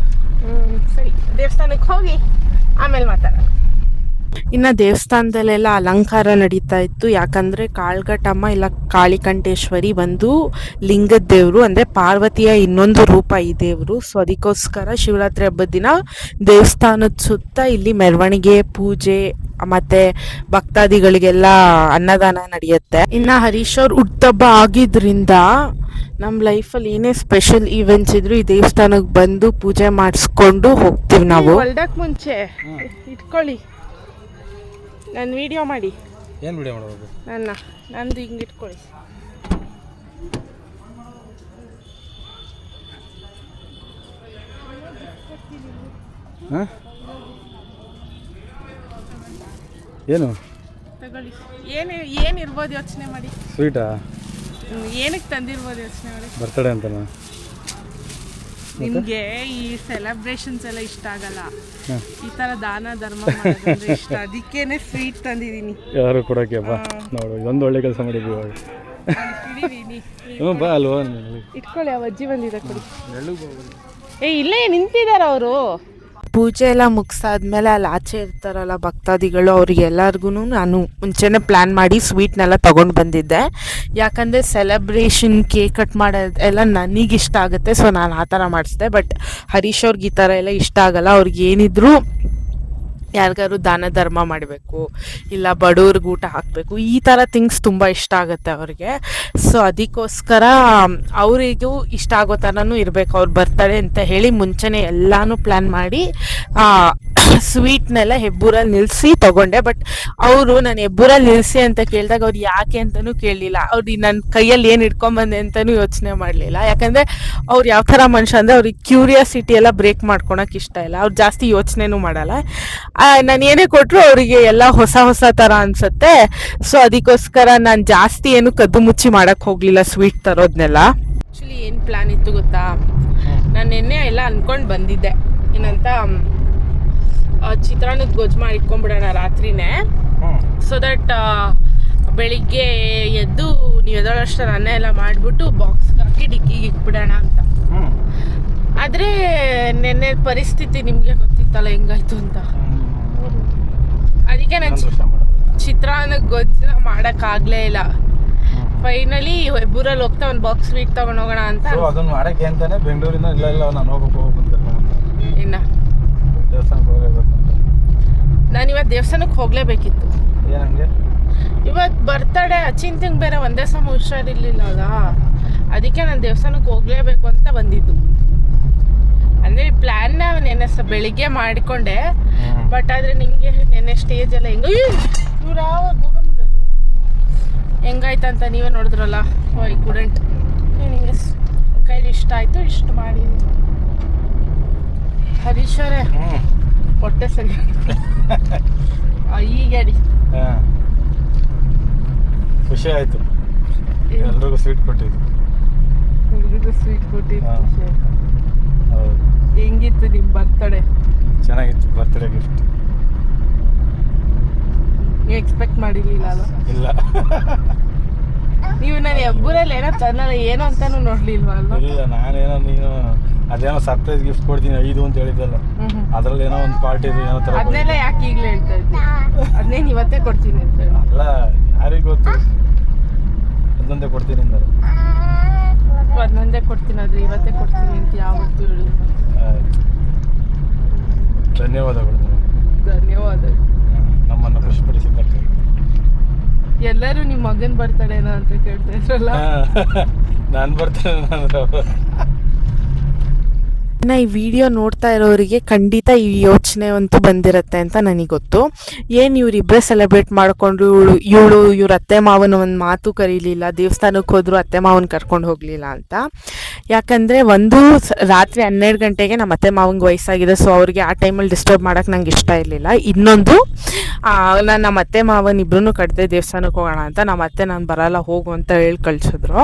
ಸರಿ, ದೇವಸ್ಥಾನಕ್ಕೆ ಹೋಗಿ ಆಮೇಲೆ ಮಾತಾಡೋಣ. ಇನ್ನು ದೇವಸ್ಥಾನದಲ್ಲೆಲ್ಲ ಅಲಂಕಾರ ನಡೀತಾ ಇತ್ತು. ಯಾಕಂದರೆ ಕಾಳ್ಘಟ್ಟಮ್ಮ ಇಲ್ಲ ಕಾಳಿಕಂಠೇಶ್ವರಿ ಬಂದು ಲಿಂಗದ ದೇವರು, ಅಂದರೆ ಪಾರ್ವತಿಯ ಇನ್ನೊಂದು ರೂಪ ಈ ದೇವರು. ಸೊ ಅದಕ್ಕೋಸ್ಕರ ಶಿವರಾತ್ರಿ ಹಬ್ಬದ ದಿನ ದೇವಸ್ಥಾನದ ಸುತ್ತ ಇಲ್ಲಿ ಮೆರವಣಿಗೆ, ಪೂಜೆ ಮತ್ತು ಭಕ್ತಾದಿಗಳಿಗೆಲ್ಲ ಅನ್ನದಾನ ನಡೆಯುತ್ತೆ. ಇನ್ನು ಹರೀಶ್ ಅವ್ರು ಹುಟ್ಟುಹಬ್ಬ ಆಗಿದ್ದರಿಂದ ನಮ್ಮ ಲೈಫಲ್ಲಿ ಏನೇ ಸ್ಪೆಷಲ್ ಈವೆಂಟ್ಸ್ ಇದ್ರು ಈ ದೇವಸ್ಥಾನಕ್ಕೆ ಬಂದು ಪೂಜೆ ಮಾಡಿಸ್ಕೊಂಡು ಹೋಗ್ತೀವಿ ನಾವು. ಹೊಲ್ದಕ್ಕೆ ಮುಂಚೆ ಇಟ್ಕೊಳ್ಳಿ, ನಾನು ವಿಡಿಯೋ ಮಾಡಿ. ಏನು ವಿಡಿಯೋ ಮಾಡೋದು? ನಂದು ಹಿಂಗೆ ಇಟ್ಕೊಳ್ಳಿ. ಹಾಂ ಏನು ತಗೊಳ್ಳಿ. ಏನಿರ್ಬೋದು ಯೋಚನೆ ಮಾಡಿ. ಸ್ವೀಟಾ? ಏನಕ್ಕೆ ತಂದಿರ್ಬೋದು ಯೋಚನೆ ಮಾಡಿ. ಬರ್ತಡೇ ಅಂತನಾ? ನಿಮಗೆ ಈ ಸೆಲೆಬ್ರೇಷನ್ಸ್ ಎಲ್ಲ ಇಷ್ಟ ಆಗಲ್ಲ, ಈ ತರ ದಾನ ಧರ್ಮ ಮಾಡೋದಂದ್ರೆ ಇಷ್ಟ, ಅದಕ್ಕೇನೆ ಸ್ವೀಟ್ ತಂದಿದ್ದೀನಿ. ಯಾರು ಕೊಡೋಕೆ ಬಾ, ನೋಡು ಇದೊಂದು ಒಳ್ಳೆ ಕೆಲಸ ಮಾಡಿದ್ವಿ ಇವಾಗ. ಹ್ಞೂ ಬಾ ಅಲ್ವಾ, ಇಟ್ಕೊಳ್ಳಿ. ಆ ಅಜ್ಜಿ ಬಂದಿದೆ ಕೊಡಿ. ಇಲ್ಲೇ ನಿಂತಿದ್ದಾರೆ ಅವರು. ಪೂಜೆ ಎಲ್ಲ ಮುಗಿಸಾದ್ಮೇಲೆ ಅಲ್ಲಿ ಆಚೆ ಇರ್ತಾರಲ್ಲ ಭಕ್ತಾದಿಗಳು, ಅವ್ರಿಗೆಲ್ಲರಿಗೂ ನಾನು ಮುಂಚೆನೇ ಪ್ಲ್ಯಾನ್ ಮಾಡಿ ಸ್ವೀಟ್ನೆಲ್ಲ ತೊಗೊಂಡು ಬಂದಿದ್ದೆ. ಯಾಕಂದರೆ ಸೆಲೆಬ್ರೇಷನ್ ಕೇಕ್ ಕಟ್ ಮಾಡೋದು ಎಲ್ಲ ನನಗಿಷ್ಟ ಆಗುತ್ತೆ, ಸೊ ನಾನು ಆ ಥರ ಮಾಡಿಸಿದೆ. ಬಟ್ ಹರೀಶ್ ಅವ್ರಿಗೆ ಈ ಥರ ಎಲ್ಲ ಇಷ್ಟ ಆಗಲ್ಲ. ಅವ್ರಿಗೆ ಏನಿದ್ರು ಯಾರಿಗಾರು ದಾನ ಧರ್ಮ ಮಾಡಬೇಕು, ಇಲ್ಲ ಬಡವ್ರಿಗೆ ಊಟ ಹಾಕಬೇಕು, ಈ ಥರ ಥಿಂಗ್ಸ್ ತುಂಬ ಇಷ್ಟ ಆಗುತ್ತೆ ಅವ್ರಿಗೆ. ಸೊ ಅದಕ್ಕೋಸ್ಕರ ಅವರಿಗೂ ಇಷ್ಟ ಆಗೋ ಥರನೂ ಇರಬೇಕು ಅವ್ರು ಬರ್ತಾರೆ ಅಂತ ಹೇಳಿ ಮುಂಚೆನೇ ಎಲ್ಲನೂ ಪ್ಲ್ಯಾನ್ ಮಾಡಿ ಸ್ವೀಟ್ನೆಲ್ಲ ಹೆಬ್ಬೂರಲ್ಲಿ ನಿಲ್ಲಿಸಿ ತೊಗೊಂಡೆ. ಬಟ್ ಅವರು ನಾನು ಹೆಬ್ಬೂರಲ್ಲಿ ನಿಲ್ಲಿಸಿ ಅಂತ ಕೇಳಿದಾಗ ಅವ್ರು ಯಾಕೆ ಅಂತಲೂ ಕೇಳಲಿಲ್ಲ. ಅವ್ರು ನನ್ನ ಕೈಯಲ್ಲಿ ಏನು ಇಟ್ಕೊಂಬಂದೆ ಅಂತಲೂ ಯೋಚನೆ ಮಾಡಲಿಲ್ಲ. ಯಾಕಂದರೆ ಅವ್ರು ಯಾವ ಥರ ಮನುಷ್ಯ ಅಂದರೆ ಅವ್ರಿಗೆ ಕ್ಯೂರಿಯಾಸಿಟಿ ಎಲ್ಲ ಬ್ರೇಕ್ ಮಾಡ್ಕೊಳಕ್ಕೆ ಇಷ್ಟ ಇಲ್ಲ. ಅವ್ರು ಜಾಸ್ತಿ ಯೋಚನೆನೂ ಮಾಡಲ್ಲ. ನಾನು ಏನೇ ಕೊಟ್ಟರು ಅವರಿಗೆ ಎಲ್ಲ ಹೊಸ ಹೊಸ ಥರ ಅನಿಸುತ್ತೆ. ಸೊ ಅದಕ್ಕೋಸ್ಕರ ನಾನು ಜಾಸ್ತಿ ಏನು ಕದ್ದು ಮುಚ್ಚಿ ಮಾಡೋಕ್ಕೆ ಹೋಗಲಿಲ್ಲ ಸ್ವೀಟ್ ತರೋದನ್ನೆಲ್ಲ. ಆ್ಯಕ್ಚುಲಿ ಏನು ಪ್ಲ್ಯಾನ್ ಇತ್ತು ಗೊತ್ತಾ, ನಾನು ನಿನ್ನೆ ಎಲ್ಲ ಅಂದ್ಕೊಂಡು ಬಂದಿದ್ದೆ ಏನಂತ, ಚಿತ್ರಾನ್ನದ ಗೊಜ್ಜು ಮಾಡಿ ಇಟ್ಕೊಂಡ್ಬಿಡೋಣ ರಾತ್ರಿನೇ, ಸೊ ದಟ್ ಬೆಳಿಗ್ಗೆ ಎದ್ದು ನೀವು ಎದ್ದೋಳಷ್ಟು ಅನ್ನ ಎಲ್ಲ ಮಾಡಿಬಿಟ್ಟು ಬಾಕ್ಸ್ಗೆ ಹಾಕಿ ಡಿಕ್ಕಿಗೆ ಇಟ್ಬಿಡೋಣ ಅಂತ. ಆದರೆ ನೆನ್ನೆ ಪರಿಸ್ಥಿತಿ ನಿಮಗೆ ಗೊತ್ತಿತ್ತಲ್ಲ ಹೆಂಗಾಯ್ತು ಅಂತ. ಅದಕ್ಕೆ ನಾನು ಚಿತ್ರಾನ್ನ ಗೊಜ್ಜನ್ನ ಮಾಡೋಕ್ಕಾಗಲೇ ಇಲ್ಲ. ಫೈನಲಿ ಹೆಬ್ಬೂರಲ್ಲಿ ಹೋಗ್ತಾ ಒಂದು ಬಾಕ್ಸ್ ಸ್ವೀಟ್ ತೊಗೊಂಡು ಹೋಗೋಣ ಅಂತ. ಅದನ್ನ ಮಾಡೋಕ್ಕೆ ಅಂತಾನೆ ಬೆಂಗಳೂರಿಂದ ಇಲ್ಲ ನಾನು ಹೋಗ್ಬೇಕು. ಇನ್ನ ದೇವಸ್ಥಾನಕ್ಕೆ ಹೋಗಬೇಕು. ನಾನು ಇವತ್ತು ದೇವಸ್ಥಾನಕ್ಕೆ ಹೋಗಲೇಬೇಕಿತ್ತು. ಏನಂಗೆ ಇವತ್ತು ಬರ್ತಡೇ ಅಚಿಂತಂಗೆ ಬೇರೆ ಒಂದೇ ಸಮ ಹುಷಾರಿರ್ಲಿಲ್ಲ ಅಲ್ಲ, ಅದಕ್ಕೆ ನಾನು ದೇವಸ್ಥಾನಕ್ಕೆ ಹೋಗಲೇಬೇಕು ಅಂತ ಬಂದಿದ್ದು. ಅಂದರೆ ಪ್ಲ್ಯಾನ್ನ ನೆನ್ನೆ ಬೆಳಿಗ್ಗೆ ಮಾಡಿಕೊಂಡೆ. ಬಟ್ ಆದರೆ ನಿಮಗೆ ನೆನ್ನೆ ಸ್ಟೇಜ್ ಎಲ್ಲ ಇವ್ರು ಯಾವ ಹೆಂಗಾಯ್ತಂತ ನೀವೇ ನೋಡಿದ್ರಲ್ಲ. ಐ ಕುಡೆಂಟ್, ನಿಮಗೆ ಕೈಲಿ ಇಷ್ಟ ಆಯಿತು, ಇಷ್ಟು ಮಾಡಿ. ಹರೀಶ್ ಅವರೇ ಹೊಟ್ಟೆ ಸರಿ ಈಗ ಅಡಿ ಖುಷಿ ಆಯಿತು. ಎಲ್ರಿಗೂ ಸ್ವೀಟ್ ಕೊಟ್ಟಿದ್ದು. ಸ್ವೀಟ್ ಕೊಟ್ಟಿದ್ದು ಖುಷಿ ಆಯ್ತು. ಹೌದು. ಹೆಂಗಿತ್ತು ನಿಮ್ಮ ಬರ್ತಡೇ? ಚೆನ್ನಾಗಿತ್ತು. ಬರ್ತಡೇ ಗಿಫ್ಟ್ ನೀವು ಎಕ್ಸ್ಪೆಕ್ಟ್ ಮಾಡಿರ್ಲಿಲ್ಲ ಅಲ್ಲ? ಇಲ್ಲ. ನೀವು ನಾನು ಹೆಬ್ಬೂರಲ್ಲಿ ಏನೋ ತನ್ನಲ್ಲ ಏನೋ ಅಂತಾನು ನೋಡ್ಲಿಲ್ವಾ ಅಲ್ವಾ? ಇಲ್ಲ, ನಾನೇನೋ ನೀನು ಅದೇನೋ ಸರ್ಪ್ರೈಸ್ ಗಿಫ್ಟ್ ಕೊಡ್ತೀನಿ 5 ಅಂತ ಹೇಳಿದ್ದಲ್ಲ, ಅದ್ರಲ್ಲಿ ಏನೋ ಒಂದು ಪಾರ್ಟಿ ಏನೋ ತರ. ಅದನ್ನೆಲ್ಲ ಯಾಕೆ ಈಗಲೇ ಹೇಳ್ತಾ ಇದ್ದೆ? ಅದನ್ನೇನು ಇವತ್ತೇ ಕೊಡ್ತೀನಿ ಅಂತ ಹೇಳಿ. ಅಲ್ಲ, ಯಾರಿಗೆ ಗೊತ್ತು, ಅದೊಂದೇ ಕೊಡ್ತೀನಿ ಅಂದರೆ. ಅದನ್ನೊಂದೇ ಕೊಡ್ತೀನಿ, ಆದರೆ ಇವತ್ತೇ ಕೊಡ್ತೀನಿ ಅಂತ ಯಾವತ್ತೂ ಹೇಳಿಲ್ಲ. ಧನ್ಯವಾದಗಳು. ಧನ್ಯವಾದಗಳು ನಮ್ಮನ್ನು ಖುಷಿಪಡಿಸಿದ್ದಕ್ಕೆ. ಎಲ್ಲರೂ ನಿಮ್ಮ ಮಗನ ಬರ್ತಡೇನಾ ಅಂತ ಕೇಳ್ತಾ ಇದ್ರಲ್ಲ. ನಾನು ಬರ್ತೇನೆ. ಇನ್ನು ಈ ವಿಡಿಯೋ ನೋಡ್ತಾ ಇರೋರಿಗೆ ಖಂಡಿತ ಈ ಯೋಚನೆ ಅಂತೂ ಬಂದಿರುತ್ತೆ ಅಂತ ನನಗೆ ಗೊತ್ತು. ಏನು ಇವರಿಬ್ಬರೇ ಸೆಲೆಬ್ರೇಟ್ ಮಾಡಿಕೊಂಡ್ರು, ಇವ್ರ ಅತ್ತೆ ಮಾವನ ಒಂದು ಮಾತು ಕರೀಲಿಲ್ಲ, ದೇವಸ್ಥಾನಕ್ಕೆ ಹೋದ್ರು ಅತ್ತೆ ಮಾವನ ಕರ್ಕೊಂಡು ಹೋಗಲಿಲ್ಲ ಅಂತ. ಯಾಕಂದರೆ ರಾತ್ರಿ 12 ಗಂಟೆಗೆ ನಮ್ಮ ಅತ್ತೆ ಮಾವಂಗೆ ವಯಸ್ಸಾಗಿದೆ, ಸೊ ಅವ್ರಿಗೆ ಆ ಟೈಮಲ್ಲಿ ಡಿಸ್ಟರ್ಬ್ ಮಾಡೋಕ್ಕೆ ನಂಗೆ ಇಷ್ಟ ಇರಲಿಲ್ಲ. ಇನ್ನೊಂದು ನಾನು ನಮ್ಮ ಅತ್ತೆ ಮಾವನ ಇಬ್ಬರೂ ಕಟ್ಟಿದೆ ದೇವಸ್ಥಾನಕ್ಕೆ ಹೋಗೋಣ ಅಂತ. ನಮ್ಮ ಅತ್ತೆ ನಾನು ಬರಲ್ಲ ಹೋಗು ಅಂತ ಹೇಳಿ ಕಳಿಸಿದ್ರು.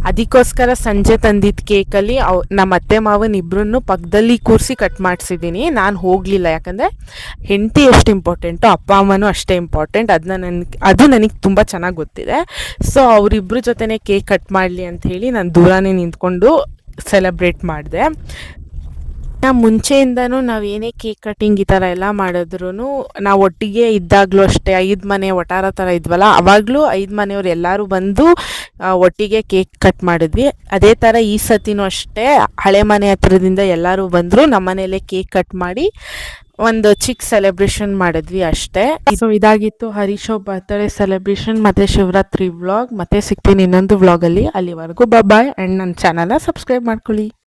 ಅದಕ್ಕೋಸ್ಕರ ಸಂಜೆ ತಂದಿದ್ದ ಕೇಕಲ್ಲಿ ನಮ್ಮ ಅತ್ತೆ ಮಾವನ ಇಬ್ಬರನ್ನು ಪಕ್ಕದಲ್ಲಿ ಕೂರಿಸಿ ಕಟ್ ಮಾಡಿಸಿದ್ದೀನಿ. ನಾನು ಹೋಗಲಿಲ್ಲ, ಯಾಕಂದರೆ ಹೆಂಡತಿ ಎಷ್ಟು ಇಂಪಾರ್ಟೆಂಟು ಅಪ್ಪ ಅಮ್ಮನೂ ಅಷ್ಟೇ ಇಂಪಾರ್ಟೆಂಟ್. ಅದು ನನಗೆ ತುಂಬ ಚೆನ್ನಾಗಿ ಗೊತ್ತಿದೆ. ಸೊ ಅವರಿಬ್ಬರ ಜೊತೆನೇ ಕೇಕ್ ಕಟ್ ಮಾಡಲಿ ಅಂತ ಹೇಳಿ ನಾನು ದೂರನೇ ನಿಂತ್ಕೊಂಡು ಸೆಲೆಬ್ರೇಟ್ ಮಾಡಿದೆ. ಮುಂಚೆಯಿಂದನೂ ನಾವು ಏನೇ ಕೇಕ್ ಕಟ್ಟಿಂಗ್ ಈ ಥರ ಎಲ್ಲ ಮಾಡಿದ್ರು ನಾವು ಒಟ್ಟಿಗೆ ಇದ್ದಾಗಲೂ ಅಷ್ಟೇ 5 ಮನೆ ಒಟಾರ ಥರ ಇದ್ವಲ್ಲ, ಆವಾಗಲೂ 5 ಮನೆಯವ್ರು ಎಲ್ಲರೂ ಬಂದು ಒಟ್ಟಿಗೆ ಕೇಕ್ ಕಟ್ ಮಾಡಿದ್ವಿ. ಅದೇ ಥರ ಈ ಸತಿನೂ ಅಷ್ಟೇ ಹಳೆ ಮನೆ ಹತ್ರದಿಂದ ಎಲ್ಲರೂ ಬಂದರು, ನಮ್ಮ ಮನೆಯಲ್ಲೇ ಕೇಕ್ ಕಟ್ ಮಾಡಿ ಒಂದು ಚಿಕ್ಕ ಸೆಲೆಬ್ರೇಷನ್ ಮಾಡಿದ್ವಿ ಅಷ್ಟೇ. ಸೊ ಇದಾಗಿತ್ತು ಹರೀಶ್ ಬರ್ತ್ಡೇ ಸೆಲೆಬ್ರೇಷನ್ ಮತ್ತು ಶಿವರಾತ್ರಿ ವ್ಲಾಗ್. ಮತ್ತೆ ಸಿಗ್ತೀನಿ ಇನ್ನೊಂದು ವ್ಲಾಗಲ್ಲಿ. ಅಲ್ಲಿವರೆಗೂ ಬಾಯ್ ಆ್ಯಂಡ್ ನನ್ನ ಚಾನಲ್ನ ಸಬ್ಸ್ಕ್ರೈಬ್ ಮಾಡ್ಕೊಳ್ಳಿ.